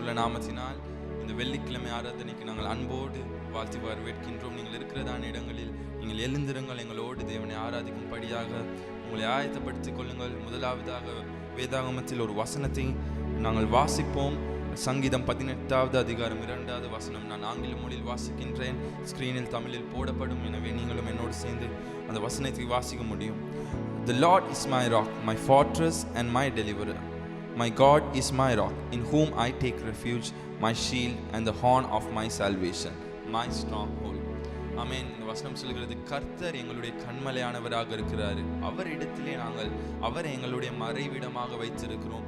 இயேசுவின் நாமத்தினால் இந்த வெள்ளிக்கிழமை ஆராதனைக்கு நாங்கள் அன்போடு வாழ்த்தி வரவேற்கின்றோம். நீங்கள் இருக்கிறதான இடங்களில் நீங்கள் எழுந்திருங்கள், எங்களோடு தேவனை ஆராதிக்கும்படியாக உங்களை ஆயத்தப்படுத்திக் கொள்ளுங்கள். முதலாவதாக வேதாகமத்தில் ஒரு வசனத்தை நாங்கள் வாசிப்போம். சங்கீதம் 18வது அதிகாரம் 2வது வசனம். நான் ஆங்கில மொழியில் வாசிக்கின்றேன், ஸ்கிரீனில் தமிழில் போடப்படும். எனவே நீங்களும் என்னோடு சேர்ந்து அந்த வசனத்தை வாசிக்க முடியும். The Lord is my rock, my fortress and my deliverer. My God is my rock, in whom I take refuge, my shield and the horn of my salvation, my stronghold. ஆமென். இந்த வசனம் சொல்கிறது, கர்த்தர் எங்களுடைய கன்மலையானவராக இருக்கிறார், அவர் இடத்திலே நாங்கள் அவரை எங்களுடைய மறைவிடமாக வைத்திருக்கிறோம்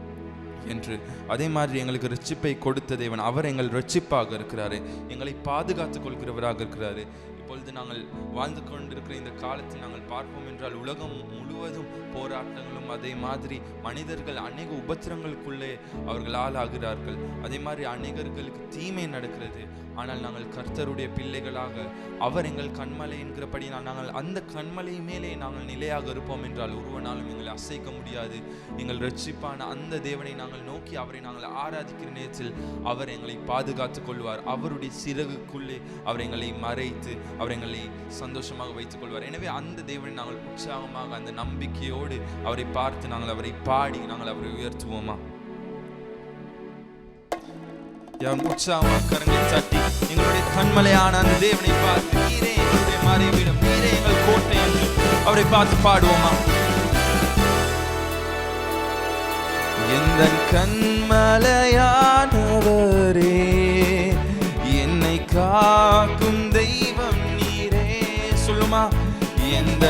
என்று. அதே மாதிரி எங்களுக்கு ரட்சிப்பை கொடுத்த தேவன், அவர் எங்கள் ரட்சிப்பாக இருக்கிறாரு, எங்களை பாதுகாத்துக் கொள்கிறவராக இருக்கிறாரு. இப்பொழுது நாங்கள் வாழ்ந்து கொண்டிருக்கிற இந்த காலத்தில் நாங்கள் பார்ப்போம் என்றால் உலகம் முழுவதும் போராட்டங்களும், அதே மாதிரி மனிதர்கள் அநேக உபத்திரங்களுக்குள்ளே அவர்கள் ஆளாகிறார்கள். அதே மாதிரி அநேகர்களுக்கு தீமை நடக்கிறது. ஆனால் நாங்கள் கர்த்தருடைய பிள்ளைகளாக அவர் எங்கள் கண்மலை என்கிறபடி நாங்கள் அந்த கண்மலை மேலே நாங்கள் நிலையாக இருப்போம் என்றால் ஒருவனாலும் எங்களை அசைக்க முடியாது. எங்கள் ரட்சிப்பான அந்த தேவனை நாங்கள் நோக்கி அவரை நாங்கள் ஆராதிக்கிற நேரத்தில் அவர் எங்களை பாதுகாத்துக் கொள்வார். அவருடைய சிறகுக்குள்ளே அவர் எங்களை மறைத்து அவர் எங்களை சந்தோஷமாக வைத்துக் கொள்வார். எனவே அந்த தேவனை நாங்கள் உற்சாகமாக அந்த நம்பிக்கையோடு அவரை பார்த்து நாங்கள் அவரை பாடி நாங்கள் அவரை உயர்த்துவோமா? உற்சாகமாக கரங்களை தட்டி எங்களுடைய கண்மலையான அந்த தேவனை பார்த்து, நீரே எங்களுடைய மறைவிடம், நீரே எங்கள் கோட்டை என்று அவரை பார்த்து பாடுவோமா? எந்த கண்மலையானவரே, என்னை காக்கும் தெய்வம் நீரே. சொல்லுமா? எந்த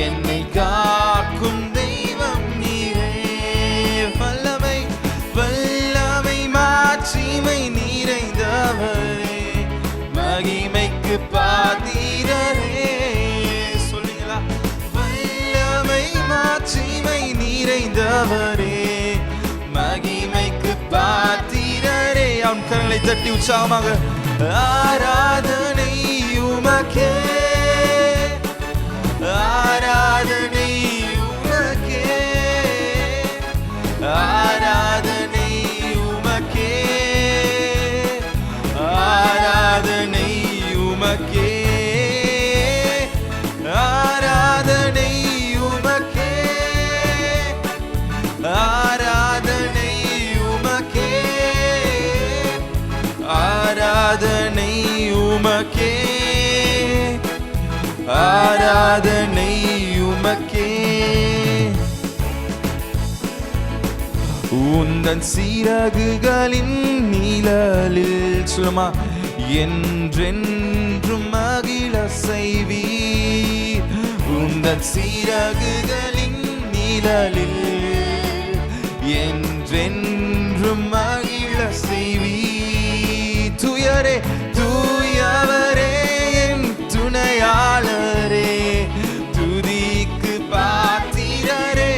என்னை காக்கும் தெய்வம் நீரே, வல்லமை வல்லமை மாட்சிமை நிறைந்தவரே, மகிமைக்கு பாத்திரரே. சொல்லுங்களா? வல்லமை மாட்சிமை நிறைந்தவரே, மகிமைக்கு பாத்திரரே. அவன் கரங்களை தட்டி உற்சாகமாக, ஆராதனை உமக்கே, ஆராதனை உமக்கே, ஆராதனை உமக்கே, ஆராதனை உமக்கே, ஆராதனை உமக்கே, ஆராதனை உமக்கே, ஆராதனை உமக்கே, ஆராதனை உமக்கே. உந்தன் சிறகுகளின் நிழலில் சொல்லுமா, என்றென்றும் மகிழ செய்வீர். உந்தன் சிறகுகளின் நிழலில் என்றென்றும் மகிழ செய்வீர். துயரே தூயவரே என் துணையாளரே, துதிக்கு பாத்திரரே,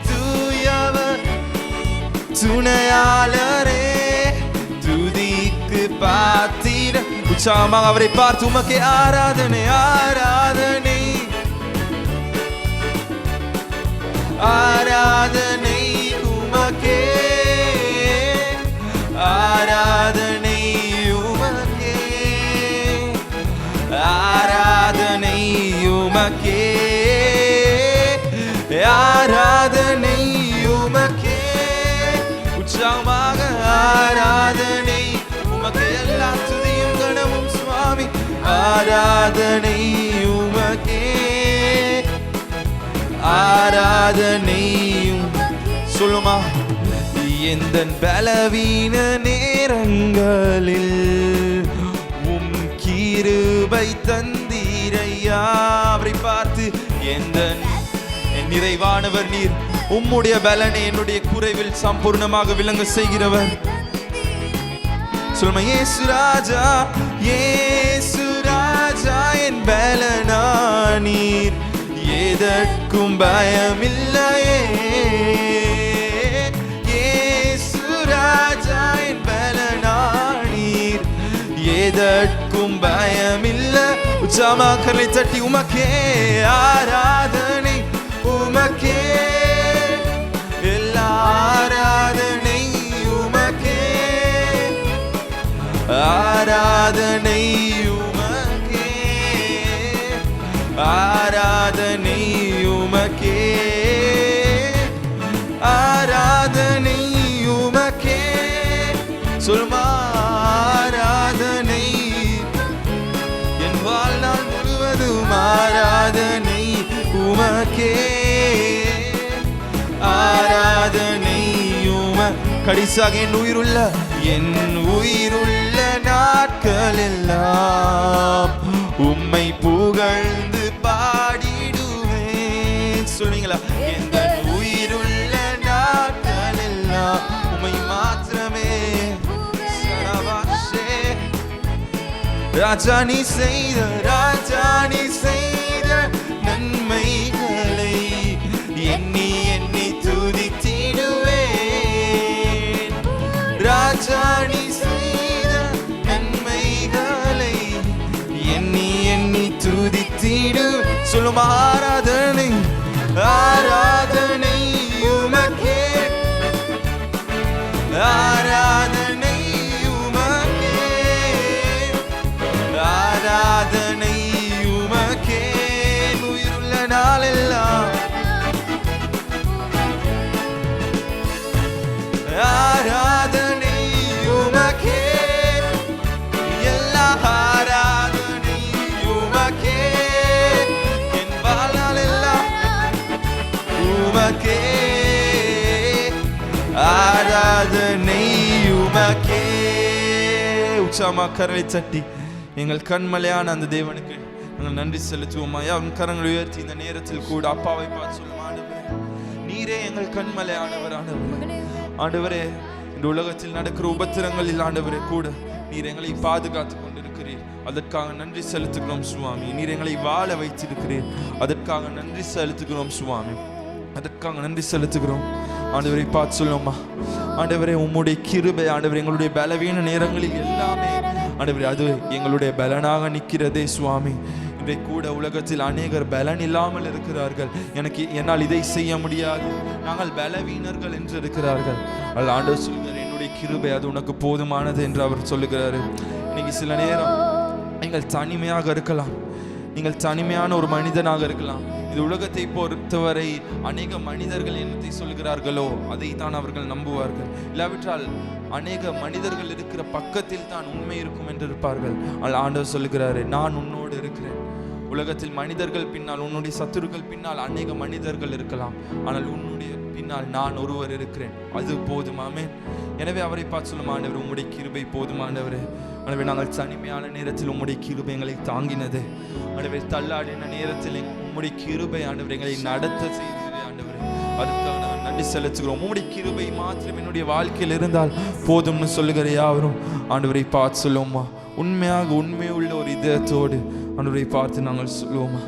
தூயவர் துணையாளரே, துதிக்கு பாத்திர. உற்சாகமாக அவரை பார்த்து, உமக்கே ஆராதனை, ஆராதனை, ஆராதனை உமக்கே, ஆராதனை உமக்கே, ஆராதனை உமக்கே, ஆராதனை உமக்கே. உற்சாகமாக ஆராதனை உமக்கே, எல்லா துதியும் கனமும் சுவாமி, ஆராதனை உமக்கே, ஆராதனை. சொல்லுமா? எந்த பலவீன நேரங்களில் உம் கிருபை தந்தீரையா. அவரை பார்த்து, எந்த நிறைவானவர் நீர், உம்முடைய பலனை என்னுடைய குறைவில் சம்பூர்ணமாக விளங்க செய்கிறவர். சொல்லுமா? இயேசு ராஜா, இயேசு ராஜா என் பலனா நீர், எதற்கும் பயமில்லையே. இயேசு ராஜா என் பலனா நீர், எதற்கும் பயமில்லை. உற்சாகமாக கரங்களை தட்டி, உமக்கே ஆராதனை, உமக்கே ஆராதனை உமக்கே, ஆராதனை உமக்கே, ஆராதனை உமக்கே. சொல்லுமா, ஆராதனை என் வாழ்நாள் முழுவதும் ஆராதனை உமக்கே, ஆராதனை கடைசியாக என் உயிருள்ள நாட்கள் எல்லாம் உம்மை புகழ்ந்து பாடிடுவேன். சொல்வீங்களா? எந்த உயிருள்ள நாட்கள் எல்லாம் உம்மை மாத்திரமே. ராஜா நீ செய்த நன்மைகளை எண்ணி எண்ணி துதித்திடுவேன். ராஜா நீ செய்த நன்மைகளை எண்ணி எண்ணி துதித்திடு. சொல்லும் ஆராதனை, ஆராதனை உமக்கே, ஆராதனை உமக்கே, ஆராதனை உமக்கே. உயிருள்ள நாளெல்லாம் ஆராதனை உமக்கே, எல்லா ஆராதனை உமக்கே. என் வாழ்நாளெல்லாம் உமக்கே, ஆராதனை உமக்கே. உற்சாகமாக கரலை தட்டி எங்கள் கண்மலையான அந்த தேவனுக்கு நாங்கள் நன்றி செலுத்துவோம். அவன் கரங்களை உயர்த்தி இந்த நேரத்தில் கூட அப்பாவை பார்த்து சொல்லும், நீரே எங்கள் கண்மலையானவர். ஆண்டவரே, இந்த உலகத்தில் நடக்கிற உபத்திரங்களில் ஆண்டவரே கூட நீர் எங்களை பாதுகாத்து கொண்டிருக்கிறீர். அதற்காக நன்றி செலுத்துகிறோம் சுவாமி. நீர் எங்களை வாழ வைத்திருக்கிறீர். அதற்காக நன்றி செலுத்துகிறோம் சுவாமி. அதற்காக நன்றி செலுத்துகிறோம். ஆண்டவரை பார்த்து சொல்லுமா, ஆண்டவரே உம்முடைய கிருபை ஆண்டவரே எங்களுடைய பலவீன நேரங்களில் எல்லாமே ஆண்டவரே அது எங்களுடைய பலனாக நிற்கிறதே சுவாமி. இன்றை கூட உலகத்தில் அநேகர் பலன் இல்லாமல் இருக்கிறார்கள். என்னால் இதை செய்ய முடியாது, நாங்கள் பலவீனர்கள் என்று இருக்கிறார்கள். அல்ல ஆண்டவர் சொல்கிறார், என்னுடைய கிருபை அது உனக்கு போதுமானது என்று அவர் சொல்லுகிறாரு. இன்னைக்கு சில நேரம் நீங்கள் தனிமையாக இருக்கலாம், நீங்கள் தனிமையான ஒரு மனிதனாக இருக்கலாம். இந்த உலகத்தை பொறுத்தவரை அநேக மனிதர்கள் என்னத்தை சொல்கிறார்களோ அதை தான் அவர்கள் நம்புவார்கள். இல்லாவிட்டால் அநேக மனிதர்கள் இருக்கிற பக்கத்தில் தான் உண்மை இருக்கும் என்று இருப்பார்கள். ஆனால் ஆண்டவர் சொல்லுகிறாரு, நான் உன்னோடு இருக்கிறேன். உலகத்தில் மனிதர்கள் பின்னால், உன்னுடைய சத்துருக்கள் பின்னால் அநேக மனிதர்கள் இருக்கலாம், ஆனால் உன்னுடைய பின்னால் நான் ஒருவர் இருக்கிறேன், அது போதுமாமே. எனவே அவரை பார்த்து சொல்லும், ஆண்டவர் உம்முடைய கிருபை போதுமானவரே. ஆண்டவர் நாங்கள் தனிமையான நேரத்தில் உம்முடைய கிருபை எங்களை தாங்கினது. ஆண்டவர் தள்ளாடின நேரத்தில் உம்முடைய கிருபை ஆண்டவர் எங்களை நடத்த செய்தது. ஆண்டவர் அதுக்காக நாங்கள் நன்றி செலுத்துகிறோம். உம்முடைய கிருபை மாத்திரம் என்னுடைய வாழ்க்கையில் இருந்தால் போதும்னு சொல்லுகிற யாவரும் ஆண்டவரை பார்த்து சொல்லுவோமா, உண்மையாக உண்மையுள்ள ஒரு இதயத்தோடு ஆண்டவரை பார்த்து நாங்கள் சொல்லுவோமா.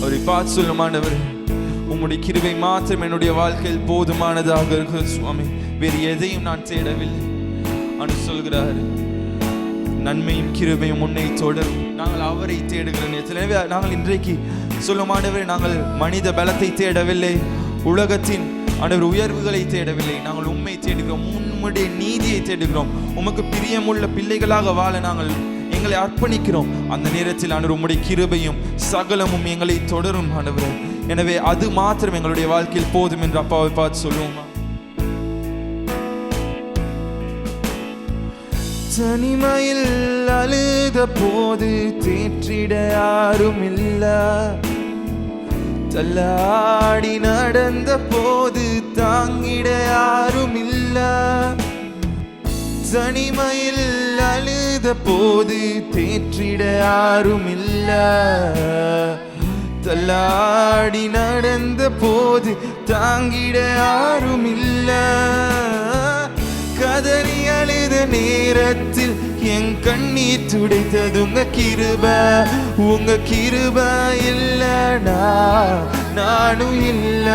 அவரை பார்த்து சொல்லும், ஆண்டவர் உம்முடைய கிருபை மாத்திரம் என்னுடைய வாழ்க்கையில் போதுமானதாக இருக்கிறது சுவாமி, வேறு எதையும் நான் தேடவில்லை. ஆண்டு சொல்கிறார், நன்மையும் கிருபையும் உன்னை தொடரும். நாங்கள் அவரை தேடுகிற நேரத்தில், எனவே நாங்கள் இன்றைக்கு சொல்லும், ஆண்டவர் நாங்கள் மனித பலத்தை தேடவில்லை, உலகத்தின் ஆண்டவர் உயர்வுகளை தேடவில்லை, நாங்கள் உண்மை தேடுகிறோம், உம்முடைய நீதியை தேடுகிறோம். உமக்கு பிரியமுள்ள பிள்ளைகளாக வாழ நாங்கள் எங்களை அர்ப்பணிக்கிறோம். அந்த நேரத்தில் ஆண்டவர் உம்முடைய கிருபையும் சகலமும் எங்களை தொடரும் ஆண்டவர். எனவே அது மாத்திரம் எங்களுடைய வாழ்க்கையில் போதும் என்று அப்பாவை பார்த்து சொல்லுவோம். தனிமையில் அழுத போது தேற்றிட யாரும் இல்ல, தள்ளாடி நடந்த போது தாங்கிட யாரும் இல்ல. தனிமையில் அழுத போது தேற்றிட யாரும் இல்ல, தள்ளாடி நடந்த போது தாங்கிட யாரும் இல்ல. கதறி அழுத நேரத்தில் என் கண்ணீர் துடைத்தது உங்க கிருபை. உங்க கிருபை இல்லனா நானும் இல்ல,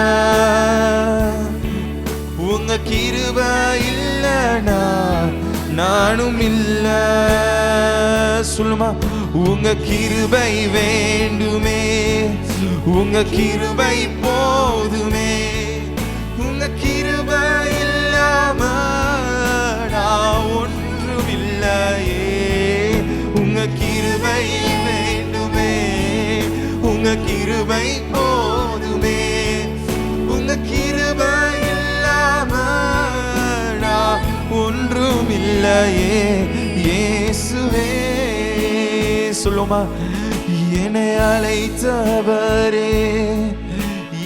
உங்க கிருபை இல்லனா நானும் இல்ல. சொல்லுமா, உங்க கிருபை வேண்டுமே, உங்க கிருபை போதுமே. உங்க கிருபை இல்லாம நான் ஒன்றும் இல்லையே. உங்க கிருபை வேண்டுமே. உங்க கிருபை போதுமே. உங்க கிருபை இல்லாம நான் ஒன்றும் இல்லையே. இயேசுவே சொல்லுமா, என்னை அழைத்தவரே,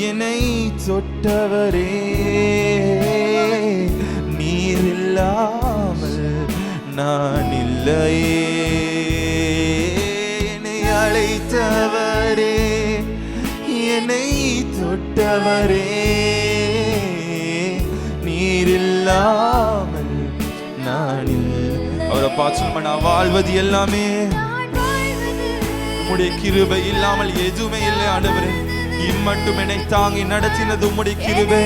என்னை தொட்டவரே, நீர் இல்லாமல் நான் இல்லையே. என்னை அழைத்தவரே, என்னை தொட்டவரே, நீர் இல்லாமல் நான் இல்லை. அவரை பார்த்து சொல்லுமா, நான் வாழ்வது எல்லாமே உம்முடைய கிருபை இல்லாமல் எதுவுமே இல்லை ஆண்டவரே. இம்மட்டும் என்னை தாங்கி நடத்தினது உம்முடைய கிருபை.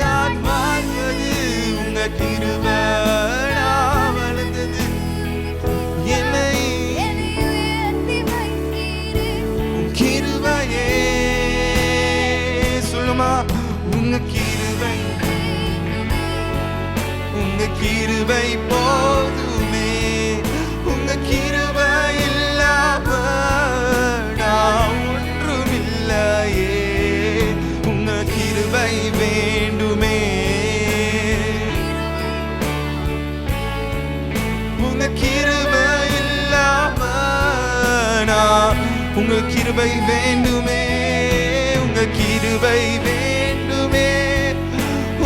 நான் வாழ்வது உங்க கிருபை. நான் வளர்ந்தது என்னை கிருபையே. சொல்லுமா, உங்க கிருபை, உங்க கிருபை போதுமே. உங்க கிருபை இல்லாம நான் ஒன்றும் இல்லையே. உங்க கிருபை வேண்டுமே. உங்க கிருபை இல்லாம நான், உங்க கிருபை வேண்டுமே. உங்க கிருபை வேண்டுமே.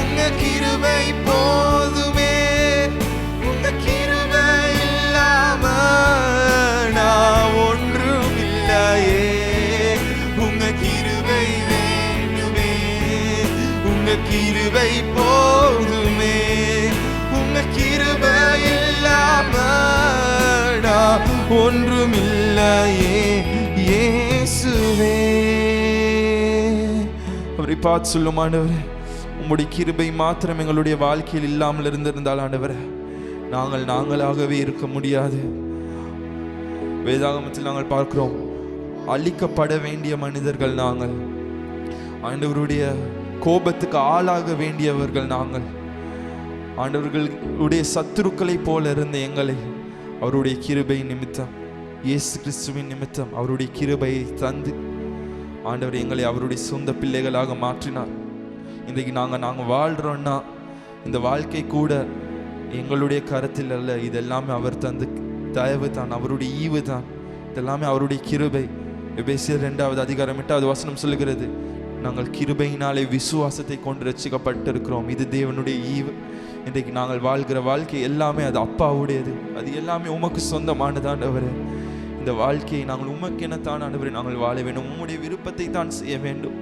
உங்க கிருபை போதுமே. உங்க கிருபை இல்லாம நான் ஒன்றும் இல்லையே. உங்க கிருபை வேண்டுமே. உங்க கிருபை போதுமே. உங்க கிருபை இல்லாம நான் ஒன்றும் இல்லையே. இயேசுவே அவரை பார்த்து சொல்லும், ஆண்டவரே உம்முடைய கிருபை மாத்திரம் எங்களுடைய வாழ்க்கையில் இல்லாமல் இருந்திருந்தால் ஆண்டவரே நாங்களாகவே இருக்க முடியாது. வேதாகமத்தில் நாங்கள் பார்க்கிறோம், அழிக்கப்பட வேண்டிய மனிதர்கள் நாங்கள். ஆண்டவருடைய கோபத்துக்கு ஆளாக வேண்டியவர்கள் நாங்கள். ஆண்டவர்களுடைய சத்துருக்களை போல இருந்த எங்களை அவருடைய கிருபை நிமித்தம், இயேசு கிறிஸ்துவின் நிமித்தம் அவருடைய கிருபையை தந்து ஆண்டவர் எங்களை அவருடைய சொந்த பிள்ளைகளாக மாற்றினார். இன்றைக்கு நாங்கள் வாழ்கிறோன்னா இந்த வாழ்க்கை கூட எங்களுடைய கருத்தில் அல்ல. இதெல்லாமே அவர் தந்து தயவு தான், அவருடைய ஈவு தான். இதெல்லாமே அவருடைய கிருபை. எபேசியர் 2வது அதிகாரம் 8வது வசனம் சொல்லுகிறது, நாங்கள் கிருபையினாலே விசுவாசத்தை கொண்டு ரட்சிக்கப்பட்டிருக்கிறோம். இது தேவனுடைய ஈவு. இன்றைக்கு நாங்கள் வாழ்கிற வாழ்க்கை எல்லாமே அது அப்பாவுடையது. அது எல்லாமே உமக்கு சொந்தமானதாண்டவரே. இந்த வாழ்க்கையை நாங்கள் உமக்கெனத்தான் ஆண்டவரே நாங்கள் வாழ வேண்டும். உம்முடைய விருப்பத்தை தான் செய்ய வேண்டும்.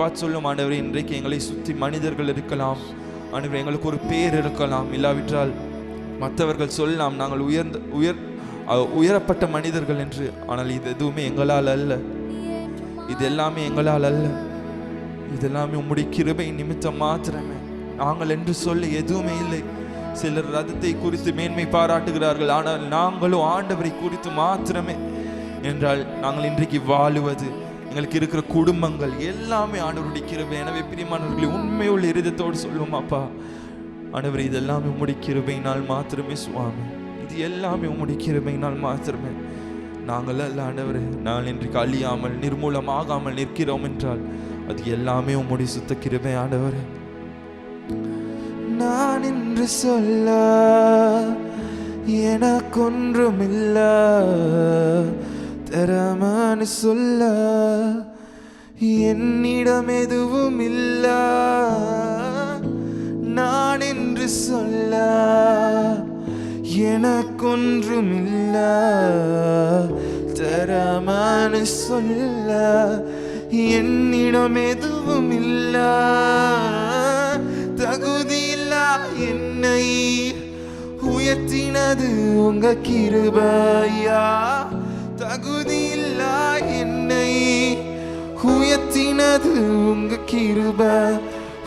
பார்த்து சொல்லும் ஆண்டவரே, இன்றைக்கு எங்களை சுற்றி மனிதர்கள் இருக்கலாம் ஆண்டவரே, எங்களுக்கு ஒரு பேர் இருக்கலாம், இல்லாவிட்டால் மற்றவர்கள் சொல்லலாம் நாங்கள் உயரப்பட்ட மனிதர்கள் என்று. ஆனால் இது எதுவுமே எங்களால் அல்ல. இது எல்லாமே எங்களால் அல்ல. இதெல்லாமே உம்முடைய கிருபை நிமித்தம் மாத்திரமே. நாங்கள் என்று சொல்ல எதுவுமே இல்லை. சிலர் ரதத்தை குறித்து மேன்மை பாராட்டுகிறார்கள், ஆனால் நாங்களும் ஆண்டவரை குறித்து மாத்திரமே. என்றால் நாங்கள் இன்றைக்கு வாழுவது, எங்களுக்கு இருக்கிற குடும்பங்கள் எல்லாமே ஆண்டவருடைய கிருபை. எனவே பிரியமானவர்களை உண்மையுள்ள இருதயத்தோடு சொல்லுவோம், அப்பா ஆண்டவரே இதெல்லாமே உம்முடைய கிருபையினால் மாத்திரமே சுவாமி. இது எல்லாமே உம்முடைய கிருபையினால் மாத்திரமே. நாங்கள் அல்ல ஆண்டவரே. நாங்கள் இன்றைக்கு அழியாமல் நிர்மூலமாகாமல் நிற்கிறோம் என்றால் அது எல்லாமே உம்முடைய சுத்த கிருபை ஆண்டவரே. நான் என்று சொல்ல எனக்கொன்றுமில்ல, தரமானு சொல்ல என்னிடம் எதுவும் இல்ல. நான் என்று சொல்ல எனக்கொன்றுமில்ல, தரமானு சொல்ல என்னிடம் எதுவும் இல்ல. தகுதியில்லா என்னை உயர்த்தினது உங்க கிருபையா. தகுதியில்லா என்னை உயர்த்தினது உங்க கிருபை.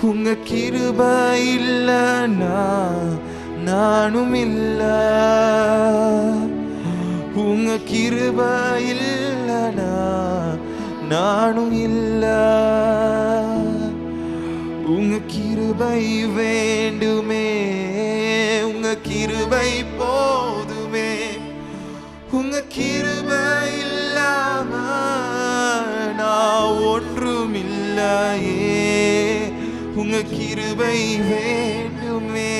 உங்க கிருபை இல்லைனா நானும் இல்ல, உங்க கிருபை இல்லனா நானும் இல்ல. உங்க கிருபை வேண்டுமே, உங்க கிருபை போதுமே. உங்க கிருபை இல்லாம நான் ஒன்றும் இல்லையே. உங்க கிருபை வேண்டுமே,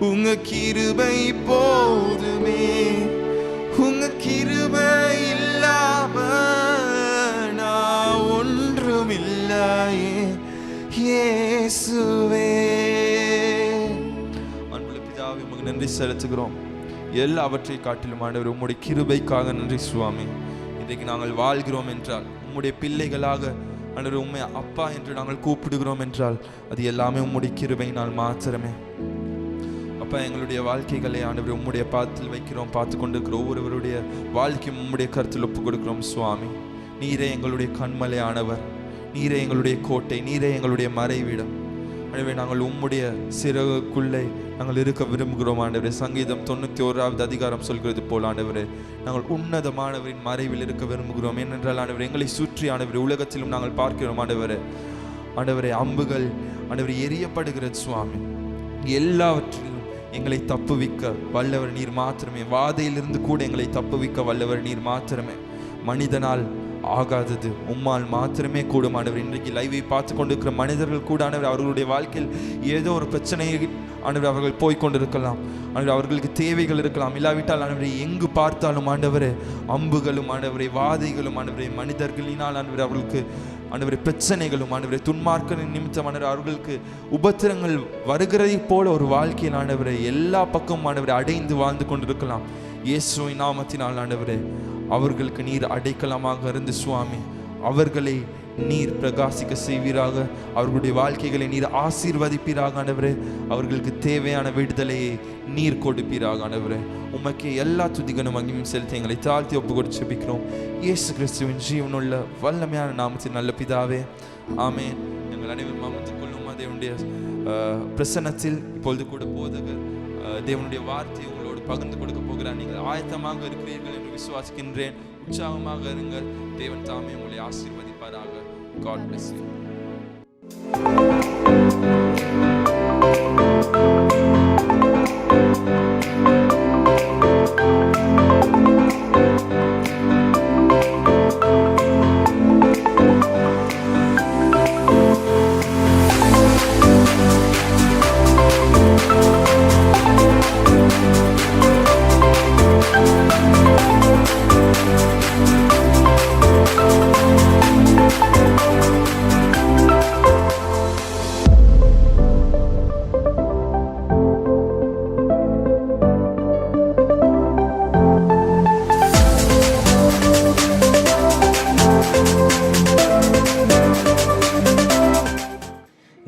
உங்க கிருபை போதுமே. உங்க கிருபை இல்லாம நான் ஒன்றும் இல்லையே இயேசுவே. அன்புள்ள பிதாவே, உமக்கு நன்றி செலுத்துகிறோம். எல்லாவற்றை காட்டிலும் ஆண்டவர் உம்முடைய கிருபைக்காக நன்றி சுவாமி. இன்றைக்கு நாங்கள் வாழ்கிறோம் என்றால், உம்முடைய பிள்ளைகளாக ஆண்டவர் உம்மை அப்பா என்று நாங்கள் கூப்பிடுகிறோம் என்றால், அது எல்லாமே உம்முடைய கிருபையினால் மாத்திரமே. அப்பா, எங்களுடைய வாழ்க்கைகளை ஆண்டவர் உம்முடைய பாதத்தில் வைக்கிறோம். பார்த்து கொண்டிருக்கிற ஒவ்வொருவருடைய வாழ்க்கையும் உம்முடைய கருத்தில் ஒப்புக் கொடுக்கிறோம் சுவாமி. நீரே எங்களுடைய கண்மலை ஆனவர், நீரே எங்களுடைய கோட்டை, நீரே எங்களுடைய மறைவிடம். எனவே நாங்கள் உம்முடைய சிறகுக்குள்ளே நாங்கள் இருக்க விரும்புகிறோம் ஆண்டவரே. சங்கீதம் 91வது அதிகாரம் சொல்கிறது போல் ஆண்டவரே, நாங்கள் உன்னதமானவரின் மறைவில் இருக்க விரும்புகிறோம். ஏனென்றால் ஆண்டவரே, எங்களை சுற்றி ஆண்டவரே உலகத்திலும் நாங்கள் பார்க்கிறோம் ஆண்டவரே. ஆண்டவரே, அம்புகள் ஆண்டவரே எரியப்படுகிறது சுவாமி. எல்லாவற்றிலும் எங்களை தப்புவிக்க வல்லவர் நீர் மாத்திரமே. வாதையிலிருந்து கூட எங்களை தப்புவிக்க வல்லவர் நீர் மாத்திரமே. மனிதனால் ஆகாதது உம்மால் மாத்திரமே கூடும் ஆண்டவர். இன்றைக்கு லைவை பார்த்து கொண்டிருக்கிற மனிதர்கள் கூட ஆண்டவர் அவர்களுடைய வாழ்க்கையில் ஏதோ ஒரு பிரச்சனையை ஆண்டவர் அவர்கள் போய்கொண்டிருக்கலாம். ஆண்டவர் அவர்களுக்கு தேவைகள் இருக்கலாம். இல்லாவிட்டால் ஆண்டவரை எங்கு பார்த்தாலும் ஆண்டவரே அம்புகளும் ஆண்டவரை வாதைகளும் ஆண்டவரை மனிதர்களினால் ஆண்டவர் அவர்களுக்கு ஆண்டவரை பிரச்சனைகளும் ஆண்டவரை துன்மார்க்க நிமித்தம் ஆண்டவர் அவர்களுக்கு உபத்திரங்கள் வருகிறதை போல ஒரு வாழ்க்கையில் ஆண்டவரை எல்லா பக்கமும் ஆண்டவரை அடைந்து வாழ்ந்து கொண்டிருக்கலாம். இயேசுவின் நாமத்தினால் ஆண்டவரே அவர்களுக்கு நீர் அடைக்கலமாக இருந்து சுவாமி அவர்களை நீர் பிரகாசிக்க செய்வீராக. அவர்களுடைய வாழ்க்கைகளை நீர் ஆசீர்வதிப்பீராக ஆண்டவரே. அவர்களுக்கு தேவையான விடுதலையை நீர் கொடுப்பீராக ஆண்டவரே. உமக்கே எல்லா துதிகனும் மகிமையும் செலுத்தி எங்களை தாழ்த்தி ஒப்பு கொடுத்து ஜெபிக்கிறோம் இயேசு கிறிஸ்துவின் ஜீவனுள்ள வல்லமையான நாமத்தின் நல்ல பிதாவே, ஆமென். எங்கள் அனைவரும் அமர்ந்து கொள்ளும் தேவனுடைய பிரசன்னத்தில் இப்பொழுது கூட போதகர் தேவனுடைய வார்த்தையை உங்களோடு பகிர்ந்து கொடுக்க போகிறார். நீங்கள் ஆயத்தமாக இருக்கிறீர்கள் என்று விசுவாசிக்கின்றேன். உற்சாகமாக இருங்கள். தேவன் தாமே உங்களை ஆசீர்வதிப்பாராக. God bless you.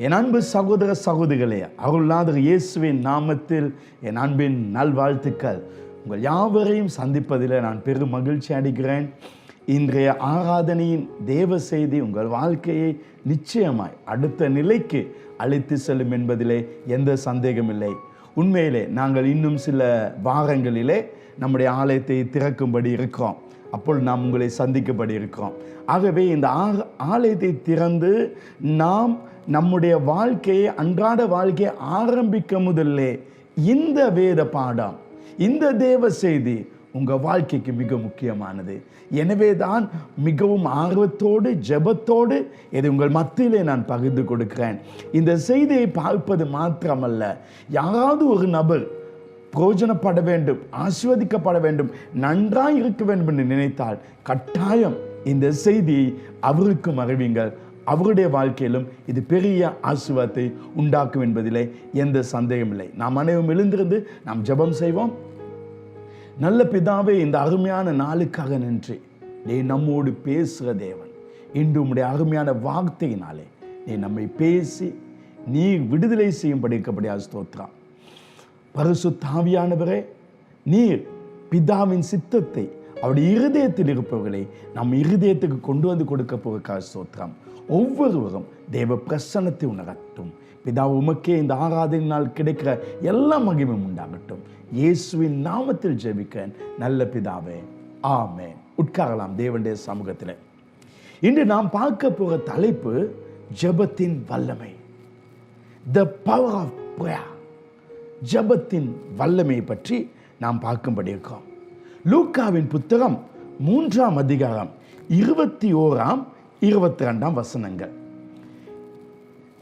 என் அன்பு சகோதர சகோதரிகளே, அருள்நாதர் இயேசுவின் நாமத்தில் என் அன்பின் நல்வாழ்த்துக்கள். உங்கள் யாவரையும் சந்திப்பதில் நான் பெரும் மகிழ்ச்சி அடைகிறேன். இன்றைய ஆராதனையின் தேவ செய்தி உங்கள் வாழ்க்கையை நிச்சயமாய் அடுத்த நிலைக்கு அழைத்து செல்லும் என்பதிலே எந்த சந்தேகமில்லை. உண்மையிலே நாங்கள் இன்னும் சில வாரங்களிலே நம்முடைய ஆலயத்தை திறக்கும்படி இருக்கிறோம். அப்போது நாம் உங்களை சந்திக்கப்படி இருக்கிறோம். ஆகவே இந்த ஆலயத்தை திறந்து நாம் நம்முடைய வாழ்க்கையை அன்றாட வாழ்க்கையை ஆரம்பிக்க முதல்ல இந்த வேத பாடம், இந்த தேவ செய்தி உங்கள் வாழ்க்கைக்கு மிக முக்கியமானது. எனவே தான் மிகவும் ஆர்வத்தோடு ஜெபத்தோடு இதை உங்கள் மத்தியிலே நான் பகிர்ந்து கொடுக்கிறேன். இந்த செய்தியை பார்ப்பது மாத்திரமல்ல, யாராவது ஒரு நபர் பிரயோஜனப்பட வேண்டும், ஆசீர்வதிக்கப்பட வேண்டும், நன்றாக இருக்க வேண்டும் என்று நினைத்தால் கட்டாயம் இந்த செய்தியை அவருக்கும் அறிவிங்கள். அவருடைய வாழ்க்கையிலும் இது பெரிய ஆசீர்வாதத்தை உண்டாக்கும் என்பதிலே எந்த சந்தேகமில்லை. நாம் அனைவரும் எழுந்திருந்து நாம் ஜெபம் செய்வோம். நல்ல பிதாவே, இந்த அருமையான நாளுக்காக நன்றி. நீ நம்மோடு பேசுகிற தேவன். இன்று உம்முடைய அருமையான வார்த்தையினாலே நீ நம்மை பேசி நீ விடுதலை செய்யும்படிக்கப்படியா ஸ்தோத்திரம். பரிசுத்த ஆவியானவரே, நீர் பிதாவின் சித்தத்தை அவருடைய இருதயத்தில் இருப்பவர்களை நம் இருதயத்துக்கு கொண்டு வந்து கொடுக்க போவதற்காக ஸ்தோத்திரம். ஒவ்வொருவரும் தேவ பிரசன்னத்தை உணரட்டும். பிதா உமக்கே இந்த ஆராதனையினால் கிடைக்கிற எல்லா மகிமையும் உண்டாகட்டும். இயேசுவின் நாமத்தில் ஜெபிக்கிறேன் நல்ல பிதாவே, ஆமென். உட்காரலாம் தேவனுடைய சமூகத்தில். இன்று நாம் பார்க்க போகிற தலைப்பு ஜெபத்தின் வல்லமை. The power of prayer. ஜெபத்தின் வல்லமை பற்றி நாம் பார்க்கும்படி இருக்கோம். லூக்காவின் புத்தகம் 3ஆம் அதிகாரம் 21, 22 வசனங்கள்.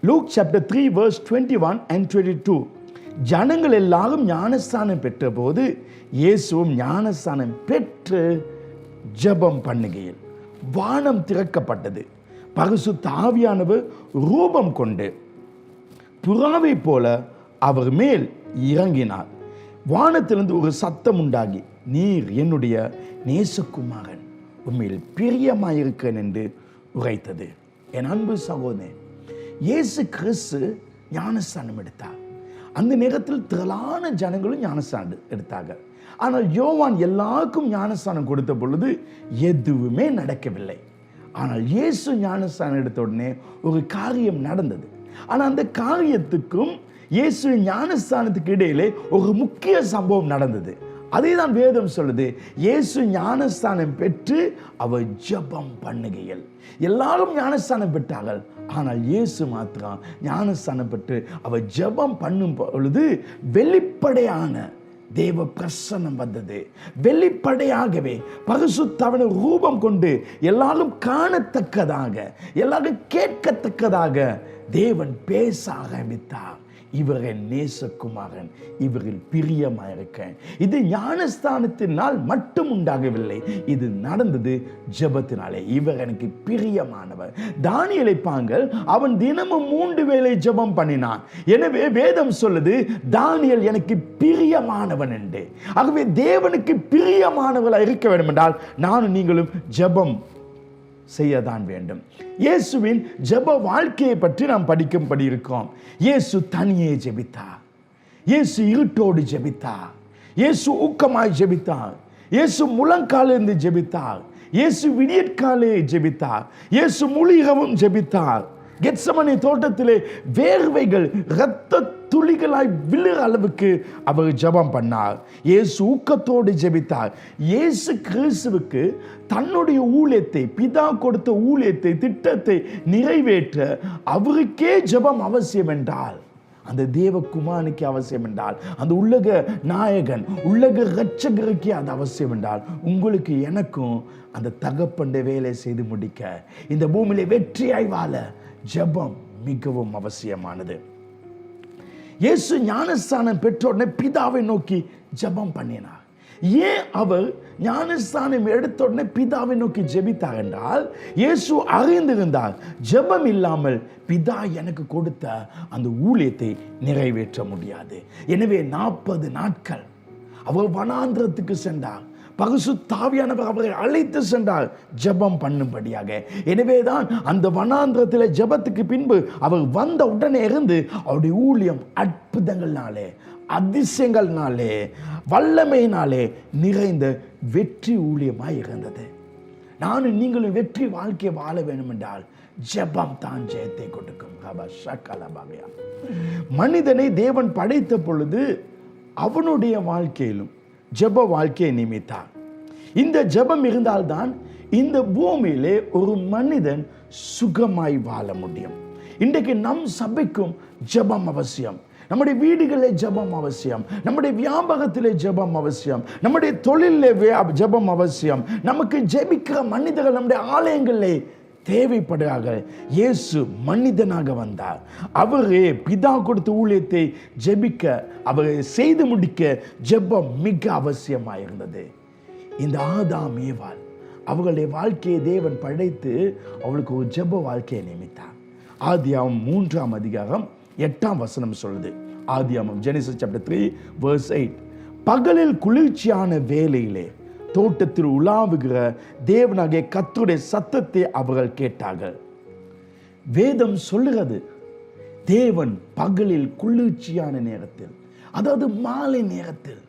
Luke chapter 3 verse 21 and 22. ஜனங்கள் எல்லாரும் ஞானஸ்தானம் பெற்ற போது இயேசுவும் ஞானஸ்தானம் பெற்று ஜெபம் பண்ணுகையில் வானம் திறக்கப்பட்டது. பரிசுத்த ஆவியானவர் ரூபம் கொண்டு புறாவை போல அவர் மேல் இறங்கினார். வானத்திலிருந்து ஒரு சத்தம் உண்டாகி, நீர் என்னுடைய நேசகுமாரன், உண்மையில் பிரியமாயிருக்கிறேன் என்று உரைத்தது. என் அன்பு சகோதரனே, இயேசு கிறிஸ்து ஞானஸ்தானம் எடுத்தார். அந்த நேரத்தில் திரளான ஜனங்களும் ஞானஸ்தானம் எடுத்தார்கள். ஆனால் யோவான் எல்லாருக்கும் ஞானஸ்தானம் கொடுத்த பொழுது எதுவுமே நடக்கவில்லை. ஆனால் இயேசு ஞானஸ்தானம் எடுத்த உடனே ஒரு காரியம் நடந்தது. ஆனால் அந்த காரியத்துக்கும் இயேசு ஞானஸ்தானத்துக்கு இடையிலே ஒரு முக்கிய சம்பவம் நடந்தது. அதே தான் வேதம் சொல்லுது. இயேசு ஞானஸ்தானம் பெற்று அவர் ஜெபம் பண்ணுகையில் எல்லாரும் ஞானஸ்தானம் பெற்றார்கள். ஆனால் இயேசு மாத்திரம் ஞானஸ்தானம் பெற்று அவர் ஜெபம் பண்ணும் பொழுது வெளிப்படையான தேவ பிரசன்னம் வந்தது. வெளிப்படையாகவே பரிசுத்தவன ரூபம் கொண்டு எல்லாரும் காணத்தக்கதாக, எல்லாரும் கேட்கத்தக்கதாக தேவன் பேச ஆரம்பித்தார். இவர் என் நேசகுமாரன், இவரில் பிரியமாயிருக்கேன். இது ஞானஸ்தானத்தினால் மட்டும் உண்டாகவில்லை, இது நடந்தது ஜெபத்தினாலே. இவர் எனக்கு பிரியமானவர். தானியேலை பாருங்கள், அவன் தினமும் 3 வேளை ஜெபம் பண்ணினான். எனவே வேதம் சொல்லுது தானியேல் எனக்கு பிரியமானவன் என்று. ஆகவே தேவனுக்கு பிரியமானவர்களாக இருக்க வேண்டும் என்றால் நானும் நீங்களும் ஜெபம் செய்யத்தான் வேண்டும். இயேசுவின் ஜெப வாழ்க்கையை பற்றி நாம் படிக்கும்படி இருக்கோம். இயேசு தனியே ஜெபித்தார். இயேசு இருட்டோடு ஜெபித்தார். இயேசு ஊக்கமாய் ஜெபித்தார். இயேசு முழங்காலிருந்து ஜெபித்தார். இயேசு விடியற்காலே ஜெபித்தார். இயேசு முழுகவும் ஜெபித்தார். கெத்சமனே தோட்டத்திலே வேர்வைகள் இரத்த துளிகளாய் விழுற அளவுக்கு அவர் ஜெபம் பண்ணார். இயேசு ஊக்கத்தோடு ஜெபித்தார். இயேசு கிறிஸ்துவுக்கு தன்னுடைய ஊழியத்தை, பிதா கொடுத்த ஊழியத்தை, திட்டத்தை நிறைவேற்ற அவருக்கே ஜெபம் அவசியம் என்றால், அந்த தேவகுமாரனுக்கு அவசியம் என்றால், அந்த உலக நாயகன், உலக இரட்சகருக்கே அது அவசியம் என்றால், உங்களுக்கு எனக்கும் அந்த தகப்பண்ட வேலை செய்து முடிக்க, இந்த பூமியிலே வெற்றியாய் வாழ ஜெபம் மிகவும் அவசியமானது. இயேசு ஞானஸ்தானம் பெற்ற உடனே பிதாவை நோக்கி ஜெபம் பண்ணினார். ஏன் அவர் ஞானஸ்தானம் எடுத்த உடனே பிதாவை நோக்கி ஜெபித்தார் என்றால், இயேசு அறிந்திருந்தார் ஜெபம் இல்லாமல் பிதா எனக்கு கொடுத்த அந்த ஊழியத்தை நிறைவேற்ற முடியாது. எனவே 40 நாட்கள் அவர் வனாந்திரத்துக்கு சென்றார். பரிசுத்த ஆவியானவர் அவரை அழைத்து சென்றார் ஜெபம் பண்ணும்படியாக. எனவேதான் அந்த வனாந்திரத்தில் ஜெபத்துக்கு பின்பு அவர் வந்த உடனே இருந்து அவருடைய ஊழியம் அற்புதங்கள்னாலே, அதிசயங்கள்னாலே, வல்லமையினாலே நிறைந்த வெற்றி ஊழியமாய் இருந்தது. நானும் நீங்களும் வெற்றி வாழ்க்கையை வாழ வேண்டும் என்றால் ஜெபம் தான் ஜெயத்தை கொடுக்கும். மனிதனை தேவன் படைத்த பொழுது அவனுடைய வாழ்க்கையிலும் ஜெப வாழ்க்கையை நியமித்தார். இந்த ஜெபம் இருந்தால்தான் இந்த பூமியிலே ஒரு மனிதன் சுகமாய் வாழ முடியும். இன்றைக்கு நம் சபைக்கும் ஜெபம் அவசியம். நம்முடைய வீடுகளில் ஜெபம் அவசியம். நம்முடைய வியாபாரத்திலே ஜெபம் அவசியம். நம்முடைய தொழிலே ஜெபம் அவசியம். நமக்கு ஜெபிக்கிற மனிதர்கள் நம்முடைய ஆலயங்களிலே தேவைப்படுகிறார்கள். இயேசு மனிதனாக வந்தார். அவரே பிதா கொடுத்த ஊழியத்தை ஜெபிக்க, அவரை செய்து முடிக்க ஜெபம் மிக அவசியமாயிருந்தது. இந்த ஆதாம் ஏவாள் அவர்களுடைய வாழ்க்கையை தேவன் படைத்து அவளுக்கு ஒரு ஜெப வாழ்க்கையை நியமித்தார். ஆதியாகமம் 3ஆம் அதிகாரம் 8ஆம் வசனம் சொல்லுது. ஆதியாகமம் Genesis chapter 3 verse 8. பகலில் குளிர்ச்சியான வேளையிலே தோட்டத்தில் உலாவுகிற தேவனாகிய கர்த்தருடைய சத்தத்தை அவர்கள் கேட்டார்கள். வேதம் சொல்லுகிறது, தேவன் பகலில் குளிர்ச்சியான நேரத்தில், அதாவது மாலை நேரத்தில்,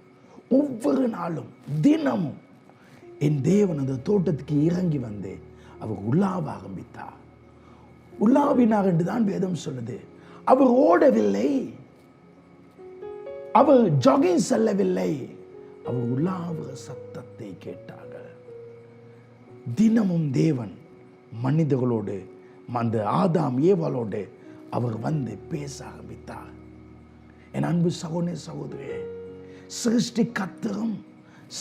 ஒவ்வொரு நாளும் தினமும் என் தேவன் அந்த தோட்டத்துக்கு இறங்கி வந்து அவர் உலாவ ஆரம்பித்தார். உலாவினார் என்று தான் வேதம் சொல்லுது. அவர் ஓடவில்லை, அவர் ஜாகிங் செல்லவில்லை, அவர் உலாவுற சத்தத்தை கேட்டார்கள். தினமும் தேவன் மனிதர்களோடு, அந்த ஆதாம் ஏவாளோடு அவர் வந்து பேச ஆரம்பித்தார். என் அன்பு சகோதர சகோதரியே, சிருஷ்டி கர்த்தரும்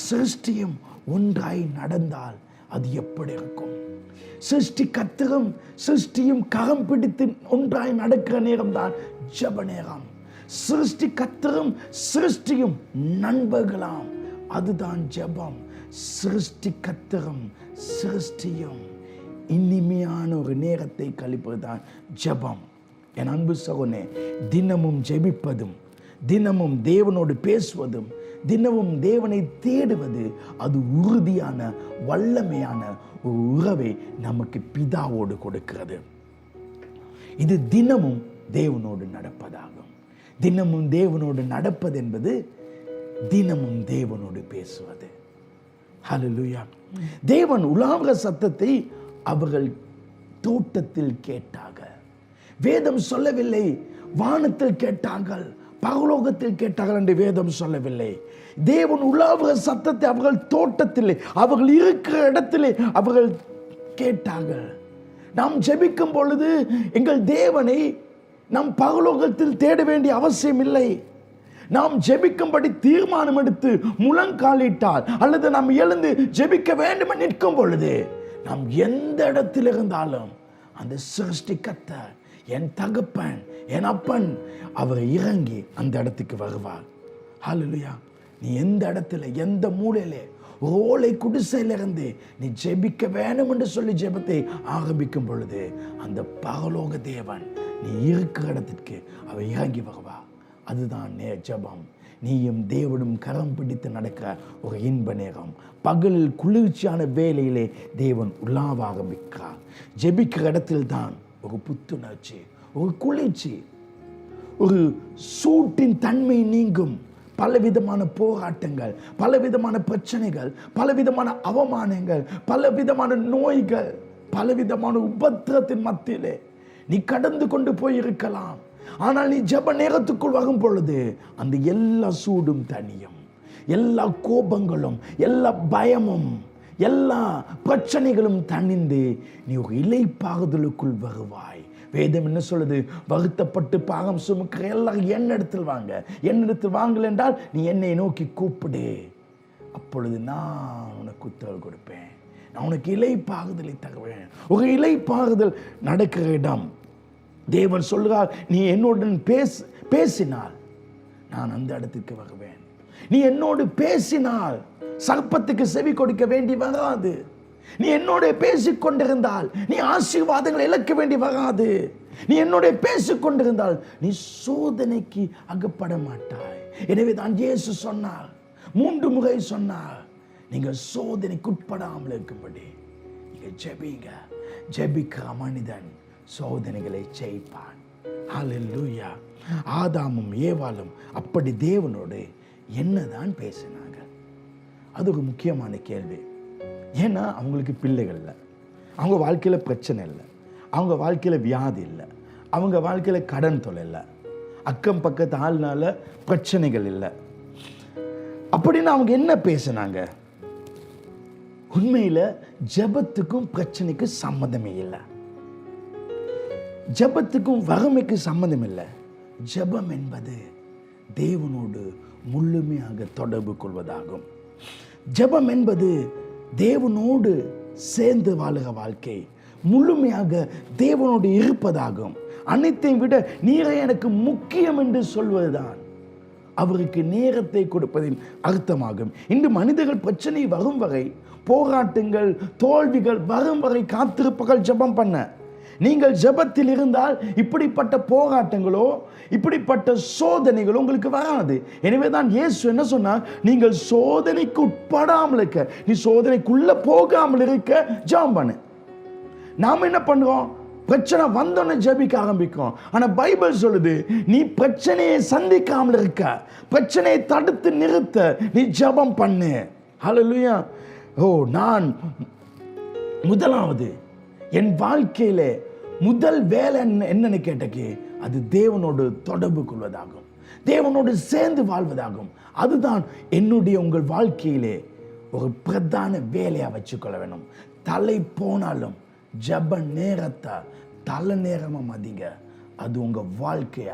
சிருஷ்டியும் ஒன்றாய் நடந்தால் அது எப்படி இருக்கும்? சிருஷ்டி கர்த்தரும் சிருஷ்டியும் கரம் பிடித்து ஒன்றாய் நடக்கிற நேரம் தான் ஜெப நேரம். சிருஷ்டி கர்த்தரும் சிருஷ்டியும் நண்பர்களாம், அதுதான் ஜெபம். சிருஷ்டி கர்த்தரும் சிருஷ்டியும் இனிமையான ஒரு நேரத்தை கழிப்பதுதான் ஜெபம். என் அன்பு சகோதரனே, தினமும் ஜெபிப்பதும், தினமும் தேவனோடு பேசுவதும், தினமும் தேவனை தேடுவது, அது உறுதியான வல்லமையான ஒரு உறவை நமக்கு பிதாவோடு கொடுக்கிறது. இது தினமும் தேவனோடு நடப்பதாகும். தினமும் தேவனோடு நடப்பது என்பது தினமும் தேவனோடு பேசுவது. ஹல்லேலூயா. தேவன் உலாவுற சத்தத்தை அவர்கள் தோட்டத்தில் கேட்டார்கள். வேதம் சொல்லவில்லை வானத்தில் கேட்டார்கள், பரலோகத்தில் கேட்டார்கள் என்று வேதம் சொல்லவில்லை. தேவன் உலாவுற சத்தத்தை அவர்கள் தோட்டத்திலே, அவர்கள் இருக்கிற இடத்திலே அவர்கள் கேட்டார்கள். நாம் ஜெபிக்கும் பொழுது எங்கள் தேவனை நாம் பரலோகத்தில் தேட வேண்டிய அவசியம் இல்லை. நாம் ஜெபிக்கும்படி தீர்மானம் எடுத்து முழங்காலிட்டால், அல்லது நாம் எழுந்து ஜெபிக்க வேண்டும் நிற்கும் பொழுது, நாம் எந்த இடத்தில் இருந்தாலும் அந்த சிருஷ்டி கர்த்தர், என் தகப்பன், என் அப்பன், அவர் இறங்கி அந்த இடத்துக்கு வருவார். ஹல்லேலூயா. நீ எந்த இடத்துல, எந்த மூலையிலே, ஓலை குடிசையிலிருந்து நீ ஜெபிக்க வேணும் என்று சொல்லி ஜெபத்தை ஆரம்பிக்கும் பொழுது, அந்த பரலோக தேவன் நீ இருக்கிற இடத்திற்கு அவர் இறங்கி வருவார். அதுதான் ஜெபம். நீயும் தேவனும் கரம் பிடித்து நடக்கிற ஒரு இன்ப நேரம். பகலில் குளிர்ச்சியான வேலையிலே தேவன் உலாவ ஆரம்பிக்கிறார். ஜெபிக்கிற இடத்தில் தான் ஒரு புத்துணர்ச்சி, ஒரு குளிர்ச்சி, ஒரு சூட்டின் தன்மை நீங்கும். பலவிதமான போராட்டங்கள், பலவிதமான பிரச்சனைகள், பலவிதமான அவமானங்கள், பலவிதமான நோய்கள், பலவிதமான உபத்திரத்தின் மத்தியிலே நீ கடந்து கொண்டு போயிருக்கலாம். ஆனால் நீ ஜெப நேரத்துக்குள் வரும் பொழுது அந்த எல்லா சூடும் தனியும், எல்லா கோபங்களும், எல்லா பயமும், எல்லா பிரச்சனைகளும் தணிந்து நீ ஒரு இளைப்பாறுதலுக்குள் வருவாய். வேதம் என்ன சொல்லுது? வருத்தப்பட்டு பாகம் சுமக்கிற எல்லாரும் என்னிடத்தில் வாங்க, என்னிடத்தில் வாங்கல் என்றால் நீ என்னை நோக்கி கூப்பிடு, அப்பொழுது நான் உனக்கு உத்தரவு கொடுப்பேன், நான் உனக்கு இளைப்பாறுதலை தருவேன். ஒரு இளைப்பாறுதல் நடக்கிற இடம். தேவன் சொல்லுகிறார், நீ என்னுடன் பேசினால் நான் அந்த இடத்துக்கு வருவேன். நீ என்னோடு பேசினால் சர்ப்பத்துக்கு செவி கொடுக்க வேண்டி வராது. நீ என்னோட பேசிக்கொண்டிருந்தால் நீ ஆசீர்வாதங்களை இழக்க வேண்டி வராது. நீ என்னோட பேசிக்கொண்டிருந்தால் நீ சோதனைக்கு அகப்பட மாட்டாய். எனவே தான் இயேசு சொன்னார், 3 முறை சொன்னார், நீங்கள் சோதனைக்கு உட்படாமல் இருக்கும்படி நீங்கள் ஜெபிங்க. ஜெபிக்கிற மனிதன் சோதனைகளை ஜெயிப்பான். ஹல்லேலூயா. ஆதாமும் ஏவாளும் அப்படி தேவனோடு என்னதான் பேசினாங்க? அது ஒரு முக்கியமான கேள்வி. ஏன்னா அவங்களுக்கு பிள்ளைகள் இல்லை, அவங்க வாழ்க்கையில் பிரச்சனை இல்லை, அவங்க வாழ்க்கையில் வியாதி இல்லை, அவங்க வாழ்க்கையில் கடன் தொலை இல்லை, அக்கம் பக்கத்து ஆள்னால பிரச்சனைகள் இல்லை. அப்படின்னு அவங்க என்ன பேசினாங்க? உண்மையில் ஜெபத்துக்கும் பிரச்சனைக்கும் சம்மந்தமே இல்லை. ஜெபத்துக்கும் வறுமைக்கு சம்மந்தம் இல்லை. ஜெபம் என்பது தேவனோடு முழுமையாக தொடர்பு கொள்வதாகும். ஜெபம் என்பது தேவனோடு சேர்ந்து வாழுகிற வாழ்க்கை, முழுமையாக தேவனோடு இருப்பதாகும். அனைத்தையும் விட நீரே எனக்கு முக்கியம் என்று சொல்வதுதான் அவருக்கு நேரத்தை கொடுப்பதின் அர்த்தமாகும். இன்று மனிதர்கள் பிரச்சனை வரும் வரை, போராட்டங்கள் தோல்விகள் வரும் வரை காத்திருப்பவர்கள் ஜெபம் பண்ண. நீங்கள் ஜெபத்தில் இருந்தால் இப்படிப்பட்ட போராட்டங்களோ இப்படிப்பட்ட சோதனைகளோ உங்களுக்கு வராது. எனவே தான் இயேசு என்ன சொன்னார்? நீங்கள் சோதனைக்கு உட்படாமல் இருக்க, நீ சோதனைக்குள்ள போகாமல் இருக்க ஜெபம் பண்ணு. நாம் என்ன பண்றோம்? பிரச்சனை வந்தோன்னு ஜெபிக்க ஆரம்பிக்கும். ஆனா பைபிள் சொல்லுது, நீ பிரச்சனையை சந்திக்காமல் இருக்க, பிரச்சனையை தடுத்து நிறுத்த நீ ஜெபம் பண்ணு. ஹல்லேலூயா. நான் முதலாவது என் வாழ்க்கையிலே முதல் வேலை என்னன்னு கேட்டக்கு அது தேவனோடு தொடர்பு கொள்வதாகும், தேவனோடு சேர்ந்து வாழ்வதாகும். அதுதான் என்னுடைய உங்கள் வாழ்க்கையிலே ஒரு பிரதான வேலையா வச்சுக்கொள்ள வேணும். தலை போனாலும் ஜப நேரத்தை தலை நேரமா மதிங்க. அது உங்க வாழ்க்கைய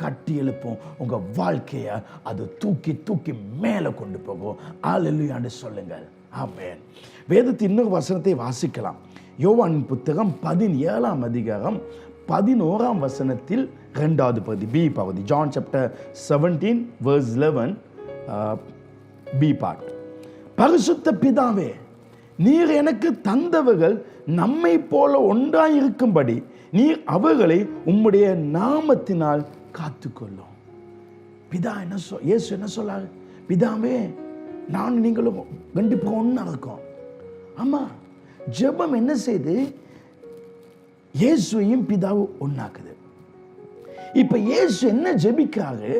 கட்டி எழுப்பும், உங்க வாழ்க்கைய அது தூக்கி தூக்கி மேலே கொண்டு போகும். அல்லேலூயான்னு சொல்லுங்கள். ஆமென். வேதத்தின் இன்னொரு வசனத்தை வாசிக்கலாம். யோவானின் புத்தகம் 17ஆம் அதிகாரம் 11ஆம் வசனத்தில் 2வது பகுதி, பி பகுதி. John chapter 17 verse 11 B part. பரிசுத்த பிதாவே, நீர் எனக்கு தந்தவர்கள் நம்மை போல ஒன்றாயிருக்கும்படி நீர் அவர்களை உம்முடைய நாமத்தினால் காத்துக்கொள்ளும். பிதா இயேசு என்ன சொல்றாரு? பிதாவே, நான் நீங்களும் கண்டிப்பாக ஒன்றா இருக்கோம். ஆமா, ஜெபம் என்ன செய்து இயேசுவையும் பிதாவும் ஒன்றாக்குது. இப்ப இயேசு என்ன ஜெபிக்காரு?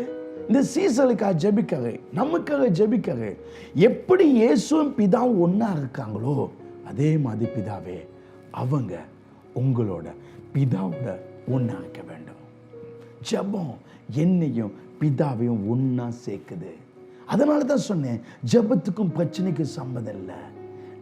இந்த சீசலுக்காக ஜெபிக்காரு, நமக்காக ஜெபிக்காரு. எப்படி இயேசுவும் பிதாவும் ஒன்றா இருக்காங்களோ அதே மாதிரி பிதாவே அவங்க உங்களோட பிதாவோட ஒன்றா இருக்க வேண்டும். ஜெபம் என்னையும் பிதாவையும் ஒன்றா சேர்க்குது. அதனால தான் சொன்னேன், ஜெபத்துக்கும் பிரச்சனைக்கும் சம்மதம் இல்லை.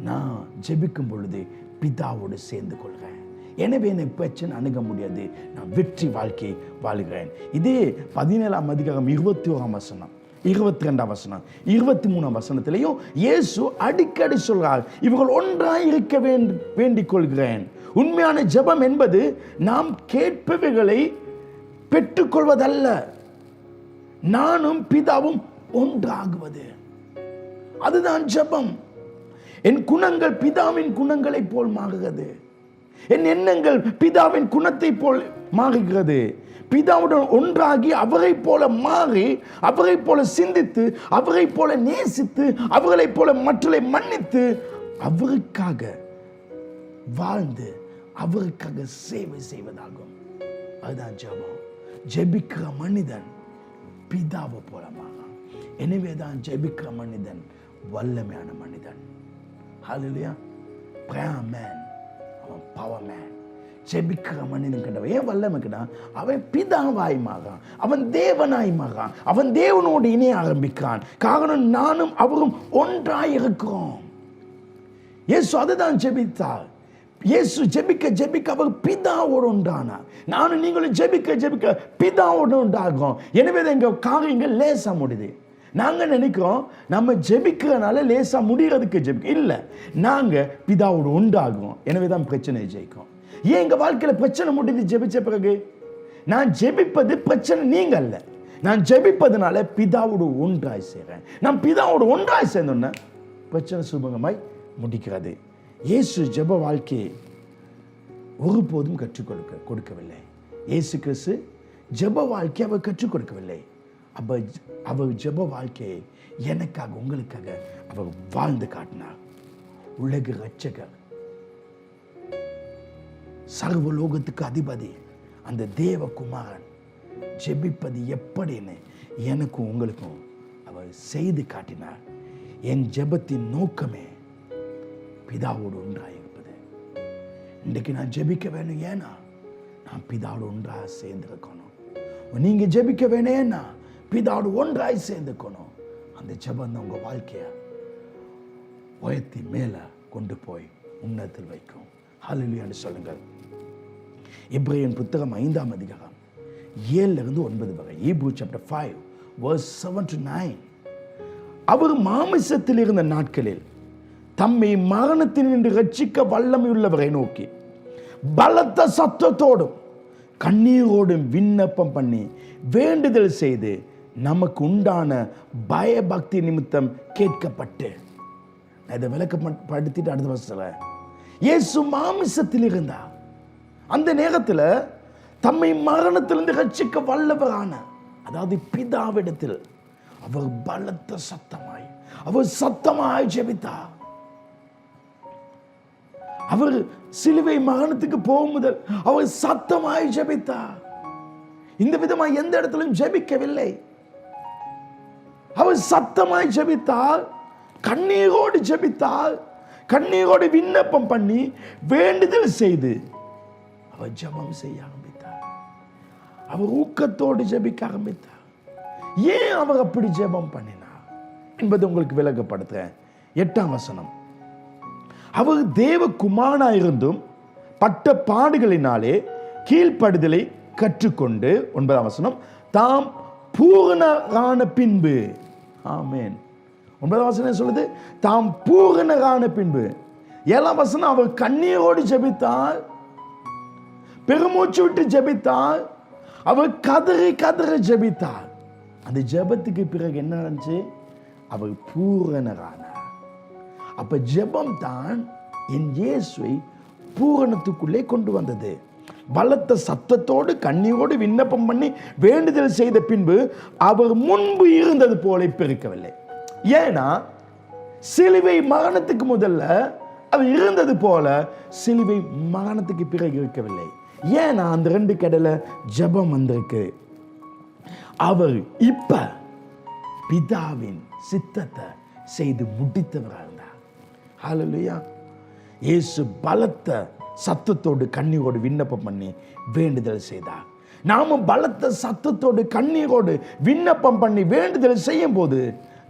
நான் ஜெபிக்கும் பொழுது பிதாவோடு சேர்ந்து கொள்கிறேன். எனவே என்னை பிரச்சனை அணுக முடியாது, நான் வெற்றி வாழ்க்கை வாழுகிறேன். இதே 17ஆம் அதிகாரம் 21ஆம் வசனம், 22ஆம் வசனம், 23ஆம் வசனத்திலையும் இயேசு அடிக்கடி சொல்றார், இவர்கள் ஒன்றாய் இருக்க வேண்டிக் கொள்கிறேன். உண்மையான ஜெபம் என்பது நாம் கேட்பவைகளை பெற்றுக்கொள்வதல்ல, நானும் பிதாவும் ஒன்றாகுவது. அதுதான் ஜெபம். என் குணங்கள் பிதாவின் குணங்களை போல் மாறுகிறது, என் எண்ணங்கள் பிதாவின் குணத்தை போல் மாறுகிறது. பிதாவுடன் ஒன்றாகி அவரை போல மாறி, அவரை போல சிந்தித்து, அவரை போல நேசித்து, அவர்களை போல மற்றவர்களை மன்னித்து, அவருக்காக வாழ்ந்து அவருக்காக சேவை செய்வதாகும். அதுதான் ஜெபம். ஜெபிக்கிற மனிதன் பிதாவை போல மாறான். எனவேதான் ஜெபிக்கிற மனிதன் வல்லமையான மனிதன். ஹல்லேலூயா. prayer man, அவன் power man. ஜெபிக்கிற மனிதன் கண்டவன் ஏன் வல்லமை கிட்டான்? அவன் பிதாவாய் மாறான், அவன் தேவனாய் மாறான், அவன் தேவனோடு இணைய ஆரம்பிக்கிறான். காரணம், நானும் அவரும் ஒன்றாய் இருக்கிறோம். இயேசு அதுதான் ஜெபித்தார். இயேசு ஜெபிக்க ஜெபிக்க அவர் பிதாவோடு ஒன்றானார். நானும் நீங்களும் ஜெபிக்க ஜெபிக்க பிதாவோடு ஒன்றாகிறோம். எனவே எங்க காரியங்கள் லேசா முடியுது. நாங்க நினைக்கிறோம் நம்ம ஜெபிக்கிறனால லேசா முடிகிறதுக்கு ஜெபிக்க இல்லை, நாங்க பிதாவோடு ஒன்றாகிறோம். எனவே தான் பிரச்சனையை ஜெயிக்கும். ஏன் எங்க வாழ்க்கையில பிரச்சனை முடியுது ஜெபிச்ச பிறகு? நான் ஜெபிப்பது பிரச்சனை நீங்க அல்ல, நான் ஜெபிப்பதனால பிதாவோடு ஒன்றாய் சேர்றேன். நான் பிதாவோடு ஒன்றாய் சேர்ந்தோன்னா பிரச்சனை சுபகமாய் முடிக்கிறது. இயேசு ஜெப வாழ்க்கையை ஒருபோதும் கற்றுக் கொடுக்கவில்லை. இயேசு கிறிஸ்து ஜெப வாழ்க்கையை அவர் கற்றுக் கொடுக்கவில்லை. அவர் ஜெப வாழ்க்கையை எனக்காக உங்களுக்காக அவர் வாழ்ந்து காட்டினார். உலக இரட்சகர், சர்வலோகத்துக்கு அதிபதி, அந்த தேவகுமாரன் ஜெபிப்பது எப்படின்னு எனக்கும் உங்களுக்கும் அவர் செய்து காட்டினார். என் ஜெபத்தின் நோக்கமே பிதாவோடு ஒன்றாக இருப்பது. இன்றைக்கு நான் ஜெபிக்க வேணும், ஏன்னா நான் பிதாவோடு ஒன்றாக சேர்ந்திருக்கணும். நீங்க ஜெபிக்க வேணும், ஏன்னா பிதாவோடு ஒன்றாய் சேர்ந்துக்கணும். அந்த ஜெபம் தான் உங்க வாழ்க்கைய உயர்த்தி மேல கொண்டு போய் உன்னதத்தில் வைக்கும். ஹல்லேலூயான்னு சொல்லுங்கள். எபிரேயர் புத்தகம் 5ஆம் அதிகாரம் 7-9 வரை. Hebrew chapter 5 verse 7-9. அவர் மாமிசத்தில் இருந்த நாட்களில் தம்மை மரணத்தினின்று ரட்சிக்க வல்லமை உள்ளவரை நோக்கி பலத்த சத்தத்தோடும் கண்ணீரோடும் விண்ணப்பம் பண்ணி வேண்டுதல் செய்து நமக்கு உண்டான பயபக்தி நிமித்தம் கேட்கப்பட்டு. இதை விளக்கப்படுத்திட்டு அடுத்த வருஷம் இயேசு மாமிசத்தில் இருந்தார். அந்த நேரத்தில் தம்மை மரணத்திலிருந்து ரட்சிக்க வல்லவரான, அதாவது பிதாவிடத்தில் அவர் பலத்த சத்தமாய், அவர் சத்தமாய் ஜெபித்தார். அவர் சிலுவை மரணத்துக்கு போகும் முதல் அவர் சத்தமாய் ஜெபித்தார். இந்த விதமாய் எந்த இடத்திலும் ஜெபிக்கவில்லை. அவர் சத்தமாய் ஜெபித்தார், கண்ணீரோடு ஜெபித்தார், கண்ணீரோடு விண்ணப்பம் பண்ணி வேண்டுதல் செய்து அவர் ஜெபம் செய்ய ஆரம்பித்தார். அவர் ஊக்கத்தோடு ஜெபிக்க ஆரம்பித்தார். ஏன் அவர் அப்படி ஜெபம் பண்ணினார் என்பது உங்களுக்கு விளக்கப்படுத்துறேன். 8ஆம் வசனம். அவர் தேவகுமாரனாயிருந்தும் பட்ட பாடுகளினாலே கீழ்ப்படுதலை கற்றுக்கொண்டு, 9ஆம் வசனம், தாம் பூரணரான பின்பு. ஆமென். 9ஆம் வசனம் சொல்லுது தாம் பூரணரான பின்பு. 7ஆம் வசனம், அவர் கண்ணீரோடு ஜெபித்தார், பெருமூச்சு விட்டு ஜெபித்தார், அவர் கதறி கதறி ஜெபித்தார். அந்த ஜெபத்துக்கு பிறகு என்ன நடந்துச்சு? அவர் பூரணரானார். அப்ப ஜெபம் தான் என் இயேசுவை பூரணத்துக்குள்ளே கொண்டு வந்தது. பலத்த சத்தத்தோடு கண்ணீரோடு விண்ணப்பம் பண்ணி வேண்டுதல் செய்த பின்பு அவர் முன்பு இருந்தது போல இப்ப இருக்கவில்லை. ஏன்னா சிலுவை மரணத்துக்கு முதல்ல அவர் இருந்தது போல சிலுவை மரணத்துக்கு பிறகு இருக்கவில்லை. ஏன்னா அந்த 2 கடல ஜெபம் வந்திருக்கு. அவர் இப்ப பிதாவின் சித்தத்தை செய்து முடித்தவராக இருந்தார். ஹல்லேலூயா. இயேசு பலத்த சத்தத்தோடு கண்ணீரோடு விண்ணப்பம் பண்ணி வேண்டுதல் செய்தார். நாம பலத்த சத்தத்தோடு கண்ணீரோடு விண்ணப்பம் பண்ணி வேண்டுதல் செய்யும் போது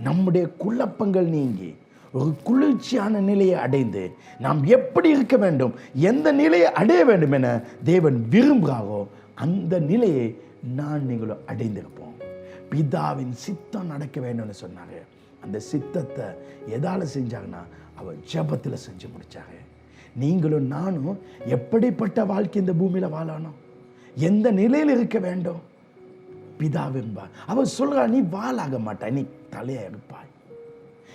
நம்முடைய குழப்பங்கள் நீங்கி ஒரு குளிர்ச்சியான நிலையை அடைந்து நாம் எப்படி இருக்க வேண்டும், எந்த நிலையை அடைய வேண்டும் என தேவன் விரும்புகிறாரோ அந்த நிலையை நீங்களும் அடைந்திருப்போம். பிதாவின் சித்தம் நடக்க வேண்டும்னு சொன்னாங்க. அந்த சித்தத்தை எதால செஞ்சாங்கன்னா அவர் ஜெபத்தில் செஞ்சு முடிச்சாங்க. நீங்களும் நானும் எப்படிப்பட்ட வாழ்க்கை இந்த பூமியில வாழணும், எந்த நிலையில் இருக்க வேண்டும் பிதாவின்பார். அவர் சொல்றார், நீ வாளாக மாட்டாய், நீ தலையா இருப்பாய்,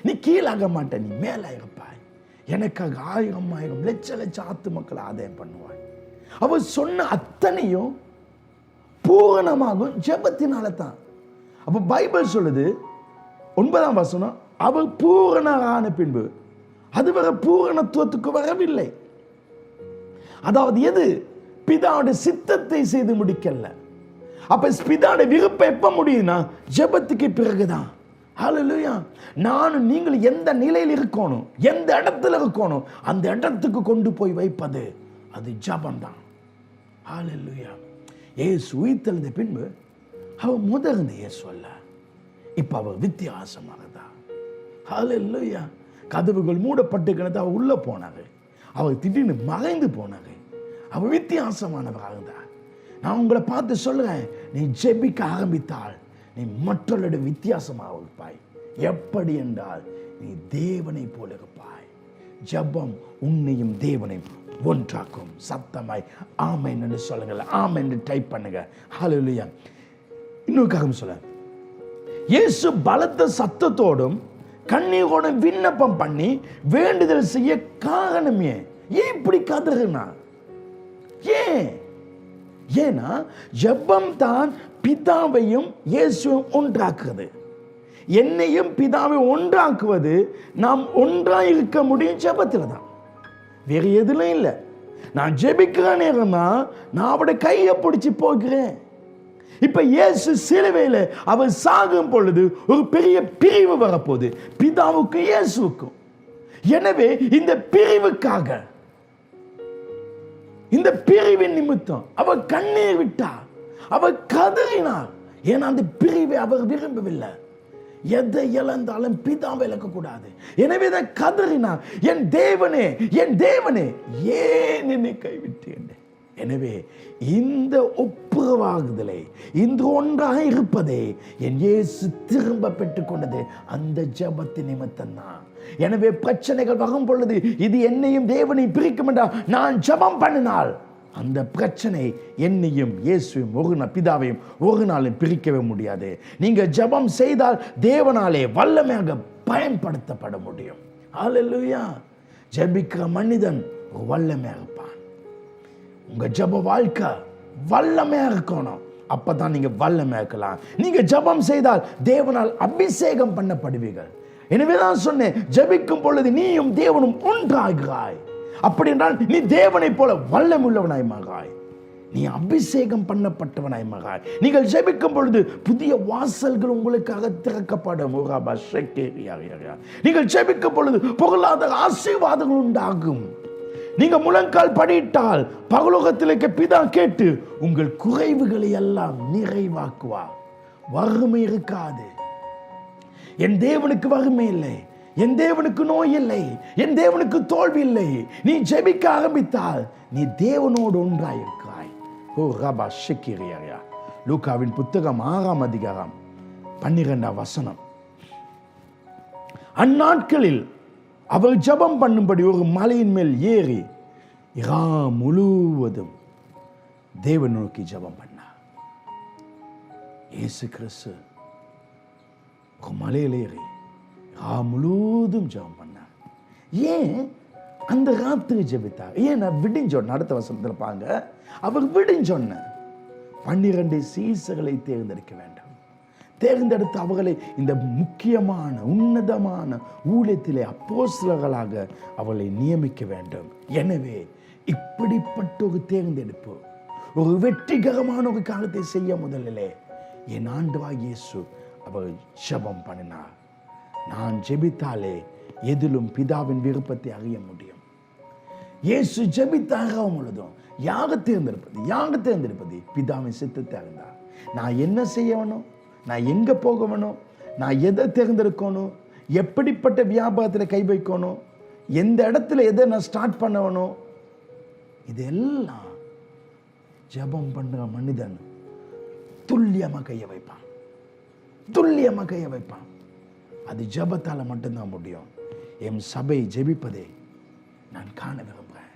நீ கீழாக மாட்டாய், நீ மேல இருப்பாய், எனக்காக 1000 லட்ச லட்ச ஆத்துமக்களை ஆதாயம் பண்ணுவாய். அவர் சொன்ன அத்தனையும் பூரணமாகும் ஜெபத்தினால தான். அப்ப பைபிள் சொல்லுது 9ஆம் வசனம், அவர் பூரணரான பின்பு. அதுவரை பூரணத்துவத்துக்கு வரவில்லை. அதாவது எது? பிதாவுடைய சித்தத்தை செய்து முடிக்கல. அப்ப பிதாவுடைய விருப்பம் எப்ப முடியும்னா ஜெபத்துக்கு பிறகுதான். ஹல்லேலூயா. நானும் நீங்கள் எந்த நிலையில் இருக்கணும், எந்த இடத்துல இருக்கணும், அந்த இடத்துக்கு கொண்டு போய் வைப்பது அது ஜெபம் தான். ஹல்லேலூயா. இயேசு உயிர்த்தெழுந்த பின்பு அவர் முதல்ல இயேசு அல்ல, இப்ப அவர் வித்தியாசமானதா. ஹல்லேலூயா. கதவுகள் மூடப்பட்டு அவர் உள்ள போனாரு, அவர் திடீர்னு மறைந்து போனாரு, அவர் வித்தியாசமானவராக இருந்தார். நான் உங்களை பார்த்து சொல்றேன், நீ ஜெபிக்க ஆரம்பித்தால் நீ மற்றவர்களோட வித்தியாசமாக இருப்பாய். எப்படி என்றால் நீ தேவனை போல இருப்பாய். ஜெபம் உன்னையும் தேவனையும் ஒன்றாக்கும். சத்தமாய் ஆமென் என்று சொல்லுங்கள். ஆமென் என்று டைப் பண்ணுங்க. ஹல்லேலூயா. இன்னொரு காரணம் சொல்ல, இயேசு பலத்த சத்தத்தோடும் கண்ணீரோடும் விண்ணப்பம் பண்ணி வேண்டுதல் செய்ய காரணம் ஏன் இப்படி கதறுனா? ஏன்னா ஜெபம் தான் பிதாவையும் இயேசுவும் ஒன்றாக்குறது. என்னையும் பிதாவை ஒன்றாக்குவது நாம் ஒன்றாக இருக்க முடியும் ஜெபத்தில் தான், வேற எதுலையும் இல்லை. நான் ஜெபிக்கிற நேரம் தான் நான் அவருடைய கையை பிடிச்சி போகிறேன். இப்ப இயேசு சிலுவையில அவர் சாகும் பொழுது ஒரு பெரிய பிரிவு வரப்போகுது பிதாவுக்கும் இயேசுவுக்கும். எனவே இந்த பிரிவுக்காக, இந்த பிரிவின் நிமித்தம் அவர் கண்ணீர் விட்டார், அவர் கதறினார். ஏன்னா அந்த பிரிவை அவர் விரும்பவில்லை. எதை இழந்தாலும் பிதாவை இழக்கக்கூடாது. எனவே தான் கதறினார், என் தேவனே என் தேவனே ஏன் என்னை கைவிட்டேன். எனவே இந்த ஒப்புரவாகுதலை, இந்த ஒன்றாக இருப்பதை என் இயேசு திரும்ப பெற்றுக்கொண்டது அந்த ஜெபத்தின் நிமித்தம் தான். எனவே பிரச்சனைகள் வரும் பொழுது இது என்னையும் தேவனையும் பிரிக்கும் என்றால் நான் ஜெபம் பண்ணினால் அந்த பிரச்சனை என்னையும் இயேசுவையும் ஒரு பிதாவையும் ஒரு நாளும் பிரிக்கவே முடியாது. நீங்க ஜெபம் செய்தால் தேவனாலே வல்லமையாக பயன்படுத்தப்பட முடியும். ஹல்லேலூயா. ஜெபிக்கிற மனிதன் வல்லமையாக இருப்பான். உங்க ஜெப வாழ்க்கை வல்லமையா இருக்கணும், அப்பதான் நீங்க வல்லமையா இருக்கலாம். நீங்க ஜெபம் செய்தால் தேவனால் அபிஷேகம் பண்ணப்படுவீர்கள். எனவேதான் சொன்னேன், ஜெபிக்கும் பொழுது நீயும் தேவனும் ஒன்றாகிறாய். அப்படி என்றால் நீ தேவனை போல வல்லமுள்ளவனாய் மாறாய், நீ அபிஷேகம் பண்ணப்பட்டவனாய் மாறாய். நீங்கள் ஜெபிக்கும் பொழுது புதிய வாசல்கள் உங்களுக்காக திறக்கப்படும். நீங்கள் ஜெபிக்கும் பொழுது பொருளாதார ஆசீர்வாதங்கள் உண்டாகும். நீங்க முழங்கால் படியிட்டால் பரலோகத்தில் இருக்க பிதா கேட்டு உங்கள் குறைவுகளை எல்லாம் நிறைவாக்குவார். வறுமை இருக்காது. என் தேவனுக்கு வறுமை இல்லை, என் தேவனுக்கு நோய் இல்லை, என் தேவனுக்கு தோல்வி இல்லை. நீ ஜெபிக்க ஆரம்பித்தால் நீ தேவனோடு ஒன்றாயிருக்கிறாய். ஓ ரபா ஷெக்கிரியா. லூக்காவின் புத்தகம் 6ஆம் அதிகாரம் 12ஆம் வசனம். அந்நாட்களில் அவர் ஜெபம் பண்ணும்படி ஒரு மலையின் மேல் ஏறி இரா முழுவதும் தேவன் நோக்கி ஜெபம் பண்ணார். இயேசு கிறிஸ்து ஒரு மலையில் ஏறி இரா முழுவதும் ஜெபம் பண்ணார். ஏன் அந்த ராத்திரி ஜெபித்தார்? ஏன் விடிஞ்சொன்ன அடுத்த வசனத்தில் பாங்க, அவர் விடிஞ்சொன்ன 12 சீசர்களை தேர்ந்தெடுக்க வேண்டும். தேர்ந்தெடுத்து அவர்களை இந்த முக்கியமான உன்னதமான ஊழியத்திலே அப்போஸ்தலர்களாக அவர்களை நியமிக்க வேண்டும். எனவே இப்படிப்பட்ட ஒரு தேர்ந்தெடுப்பு, ஒரு வெற்றிகரமான ஒரு காரியத்தை செய்ய முதலிலே என் ஆண்டவராகிய இயேசு அவர் ஜெபம் பண்ணினார். நான் ஜெபித்தாலே எதிலும் பிதாவின் விருப்பத்தை அறிய முடியும். இயேசு ஜெபித்தாக முழுதும் யாரை தேர்ந்தெடுப்பது? பிதாவின் சித்தத்தை அறிந்தார். நான் என்ன செய்யணும், நான் எங்க போகணும், நான் எதை தேர்ந்தெடுக்கணும், எப்படிப்பட்ட வியாபாரத்தில் கை வைக்கணும், எந்த இடத்துல எதை நான் ஸ்டார்ட் பண்ணணும், இதெல்லாம் ஜெபம் பண்ற மனிதன் துல்லியமாக கைய வைப்பான். அது ஜெபத்தால மட்டும்தான் முடியும். என் சபை ஜெபிப்பதை நான் காண விரும்புகிறேன்.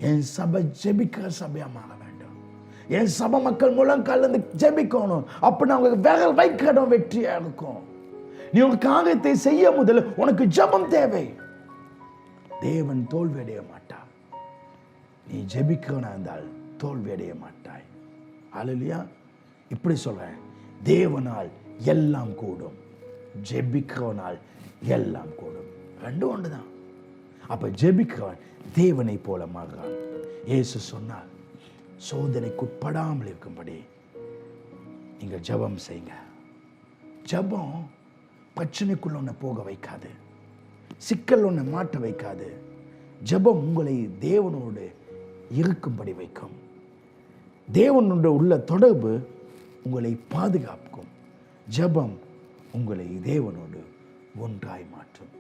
என் சபை ஜெபிக்கிற சபையா மாற வேண்டும். என் சபை மக்கள் முழங்கால் இருந்து ஜெபிக்கணும். அப்ப அவங்க விரல் வைக்கிற இடம் வெற்றியா இருக்கும். நீ ஒரு காரியத்தை செய்ய முதல்ல உனக்கு ஜெபம் தேவை. தேவன் தோல்வி அடைய மாட்டார். நீ ஜெபிக்கிறவனா இருந்தால் தோல்வி அடைய மாட்டாய். அல்லேலூயா. இப்படி சொல்றேன், தேவனால் எல்லாம் கூடும், ஜெபிக்கிறவனால் எல்லாம் கூடும். ரெண்டும் ஒன்றுதான். அப்ப ஜெபிக்கிறவன் தேவனை போல மாறுறான். இயேசு சொன்னார், சோதனைக்குட்படாமல் இருக்கும்படி நீங்கள் ஜெபம் செய்யுங்க. ஜெபம் பிரச்சனைக்குள்ள ஒன்று போக வைக்காது, சிக்கல் ஒன்று மாட்ட வைக்காது. ஜெபம் உங்களை தேவனோடு இருக்கும்படி வைக்கும். தேவனோட உள்ள தொடர்பு உங்களை பாதுகாக்கும். ஜெபம் உங்களை தேவனோடு ஒன்றாய் மாற்றும்.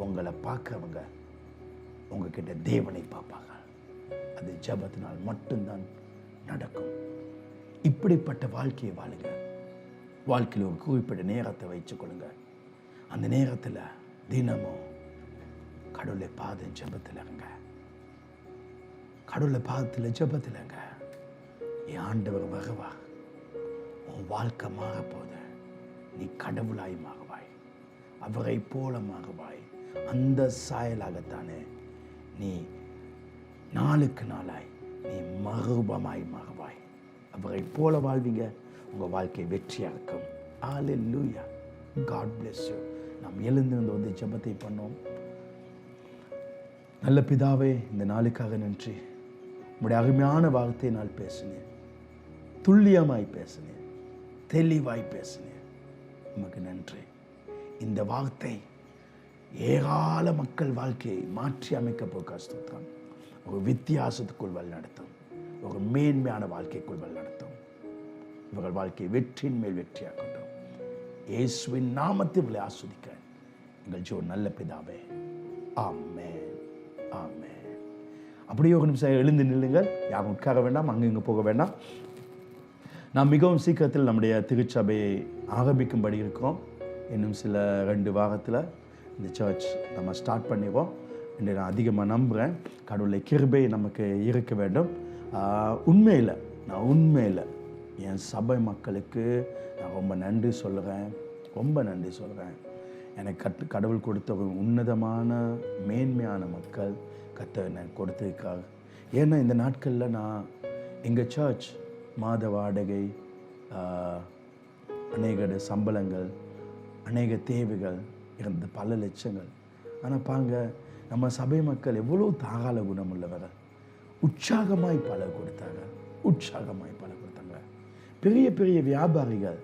உங்களை பார்க்கிறவங்க உங்ககிட்ட தேவனை பார்ப்பாங்க. அது ஜெபத்தினால் மட்டும்தான் நடக்கும். இப்படிப்பட்ட வாழ்க்கையை வாழுங்க. வாழ்க்கையில் ஒரு குறிப்பிட்ட நேரத்தை வைச்சுக்கொள்ளுங்க. அந்த நேரத்தில் தினமும் கடவுளை பாதம் ஜெபத்தில் இருங்க. கடவுளை பாதத்தில் ஜெபத்தில் இருங்க. என் ஆண்டவர் வருவா, உன் வாழ்க்கை மாறப்போது, நீ கடவுளாய் மாறுவாய், அவரை போல மாறுவாய். அந்த சாயலாகத்தானே நீ நாளுக்கு நாளாய் நீ மறுபமாய் மாறுவாய். அவரை போல வாழ்வீங்க. உங்கள் வாழ்க்கை வெற்றியாக இருக்கும். ஹல்லேலூயா. God bless you. நாம் எழுந்திருந்து வந்து ஜெபத்தை பண்ணோம். நல்ல பிதாவே, இந்த நாளுக்காக நன்றி. உங்களுடைய அருமையான வார்த்தையை நான் பேசினேன், துல்லியமாய் பேசினேன், தெளிவாய் பேசினேன். உமக்கு நன்றி. இந்த வார்த்தை ஏராள மக்கள் வாழ்க்கையை மாற்றி அமைக்க போக ஸ்தோத்திரம். ஒரு வித்தியாசத்துக்குள் வழிநடத்தும், ஒரு மேன்மையான வாழ்க்கைக்குள் வழிநடத்தும். இவர்கள் வாழ்க்கையை வெற்றியின் மேல் வெற்றியாக்கட்டும். இயேசுவின் நாமத்தில் ஆஸ்வதிக்கிறேன் எங்கள் ஜீவன் நல்ல பிதாவே. ஆமென், ஆமென். அப்படியே ஒரு நிமிஷம் எழுந்து நில்லுங்கள். யாரும் உட்கார வேண்டாம், அங்கே இங்கே போக வேண்டாம். நாம் மிகவும் சீக்கிரத்தில் நம்முடைய திருச்சபையை ஆரம்பிக்கும்படி இருக்கிறோம். இன்னும் சில 2 வாரத்தில் இந்த சர்ச் நம்ம ஸ்டார்ட் பண்ணிடுவோம் என்று நான் அதிகமாக நம்புகிறேன். கடவுளை கிருபை நமக்கு இருக்க வேண்டும். உண்மையில் என் சபை மக்களுக்கு நான் ரொம்ப நன்றி சொல்கிறேன். எனக்கு கடவுள் கொடுத்த ஒரு உன்னதமான மேன்மையான மக்கள் எனக்கு கொடுத்துருக்காங்க. ஏன்னா இந்த நாட்களில் நான் எங்கள் சர்ச் மாத வாடகை, அநேக சம்பளங்கள், அநேக தேவைகள் இருந்த பல லட்சங்கள். ஆனால் பாங்க, நம்ம சபை மக்கள் எவ்வளோ தாராள குணம் உள்ளவர்கள். உற்சாகமாய் பல கொடுத்தாங்க. பெரிய பெரிய வியாபாரிகள்,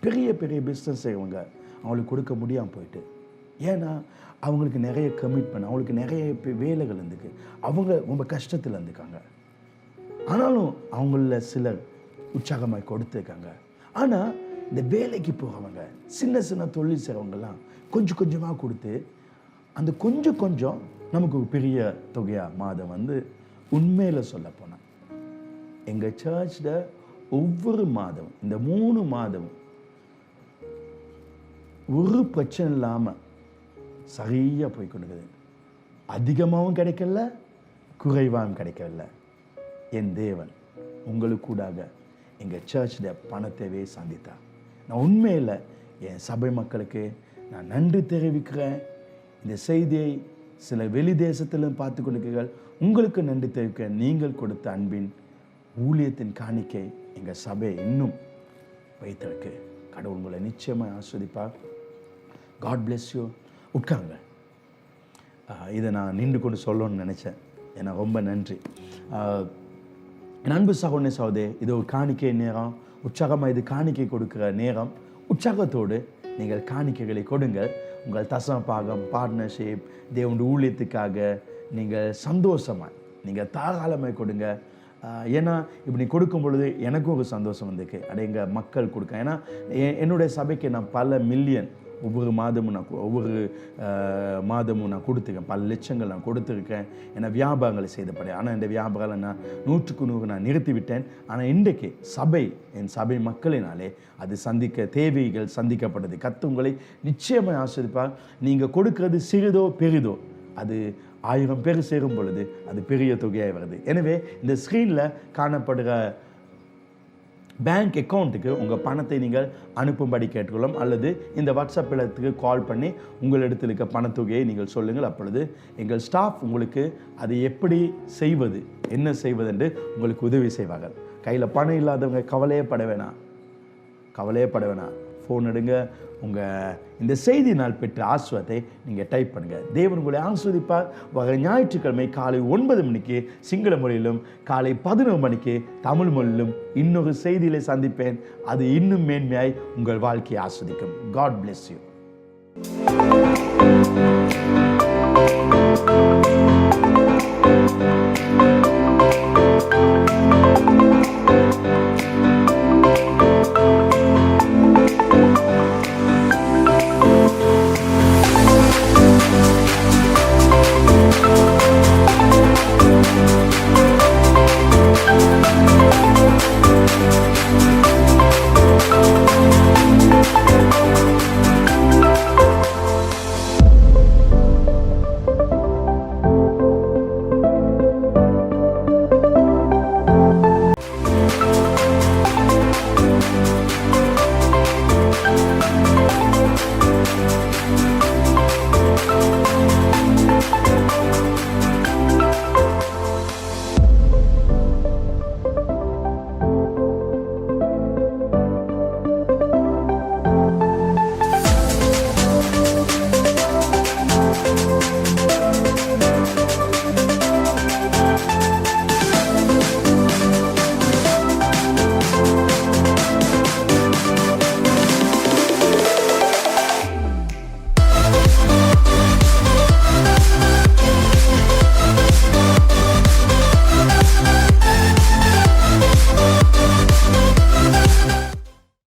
பெரிய பெரிய பிஸ்னஸ் செய்வங்க அவங்களுக்கு கொடுக்க முடியாமல் போயிட்டு. ஏன்னா அவங்களுக்கு நிறைய கமிட்மெண்ட், அவங்களுக்கு நிறைய வேலைகள் இருந்துக்கு, அவங்க ரொம்ப கஷ்டத்தில் இருந்துக்காங்க. ஆனாலும் அவங்கள சிலர் உற்சாகமாக கொடுத்துருக்காங்க. ஆனால் இந்த வேலைக்கு போகிறவங்க, சின்ன சின்ன தொழில் செய்கிறவங்கெல்லாம் கொஞ்சம் கொஞ்சமாக கொடுத்து, அந்த கொஞ்சம் கொஞ்சம் நமக்கு ஒரு பெரிய தொகையாக மாதம் வந்து உண்மையில் சொல்ல போனால் எங்கள் சர்ச்சில் ஒவ்வொரு மாதமும் இந்த 3 மாதமும் ஒரு பிரச்சனை இல்லாமல் சரியாக போய் கொண்டுக்குது. அதிகமாகவும் கிடைக்கல, குறைவாகவும் கிடைக்கல. என் தேவன் உங்களுக்கு கூடாக எங்கள் சர்ச்சில் பணத்தேவே சந்தித்தார். நான் உண்மையில் என் சபை மக்களுக்கு நான் நன்றி தெரிவிக்கிறேன். இந்த செய்தியை சில வெளி தேசத்திலும் பார்த்து கொண்டிருக்கிறீர்கள், உங்களுக்கு நன்றி தெரிவிக்கிறேன். நீங்கள் கொடுத்த அன்பின் ஊழியத்தின் காணிக்கை எங்கள் சபையை இன்னும் வைத்திருக்கு. கடவுள் உங்களை நிச்சயமாக ஆஸ்வதிப்பார். God bless you. உட்காருங்க. இதை நான் நின்று கொண்டு சொல்லணும்னு நினச்சேன். ஏன்னா ரொம்ப நன்றி. என் அன்பு சகோதரனே சகோதரே, இது ஒரு காணிக்கை நேரம். உற்சாகமாக இது காணிக்கை கொடுக்குற நேரம். உற்சாகத்தோடு நீங்கள் காணிக்கைகளை கொடுங்கள். உங்கள் தசம பாகம், பார்ட்னர்ஷிப், தேவனுடைய ஊழியத்துக்காக நீங்கள் சந்தோஷமாக நீங்கள் தாராளமாக கொடுங்க. ஏன்னா இப்படி கொடுக்கும் பொழுது எனக்கும் ஒரு சந்தோஷம் வந்துருக்கு. அட எங்கள் மக்கள் கொடுக்க. ஏன்னா என்னுடைய சபைக்கு நான் பல மில்லியன் ஒவ்வொரு மாதமும் நான் கொடுத்துருக்கேன். பல லட்சங்கள் நான் கொடுத்துருக்கேன். ஏன்னா வியாபாரங்களை செய்தபடி. ஆனால் இந்த வியாபாரம் நான் 100க்கு 100 நான் நிறுத்திவிட்டேன். ஆனால் இன்றைக்கு என் சபை மக்களினாலே அது தேவைகள் சந்திக்கப்பட்டது. கர்த்தர் உங்களை நிச்சயமாக ஆசீர்வதிப்பார். நீங்கள் கொடுக்கிறது சிறிதோ பெரிதோ, அது 1000 பேர் சேரும் பொழுது அது பெரிய தொகையாக வருது. எனவே இந்த ஸ்க்ரீனில் காணப்படுகிற பேங்க் அக்கௌண்ட்டுக்கு உங்கள் பணத்தை நீங்கள் அனுப்பும்படி கேட்டுக்கொள்ளும். அல்லது இந்த வாட்ஸ்அப் இலத்துக்கு கால் பண்ணி உங்களிடத்தில் இருக்க பணத்தொகையை நீங்கள் சொல்லுங்கள். அப்பொழுது எங்கள் ஸ்டாஃப் உங்களுக்கு அதை எப்படி செய்வது, என்ன செய்வது என்று உங்களுக்கு உதவி செய்வார்கள். கையில் பணம் இல்லாதவங்க கவலையே பட வேணாம். ஃபோன் எடுங்க. உங்கள் இந்த செய்தியினால் பெற்ற ஆசீர்வாதத்தை நீங்கள் டைப் பண்ணுங்கள். தேவன் உங்களை ஆசீர்வதிப்பார். வர ஞாயிற்றுக்கிழமை காலை 9 மணிக்கு சிங்கள மொழியிலும், காலை 11 மணிக்கு தமிழ் மொழியிலும் இன்னொரு செய்தியிலே சந்திப்பேன். அது இன்னும் மேன்மையாய் உங்கள் வாழ்க்கையை ஆஸ்வதிக்கும். God bless you.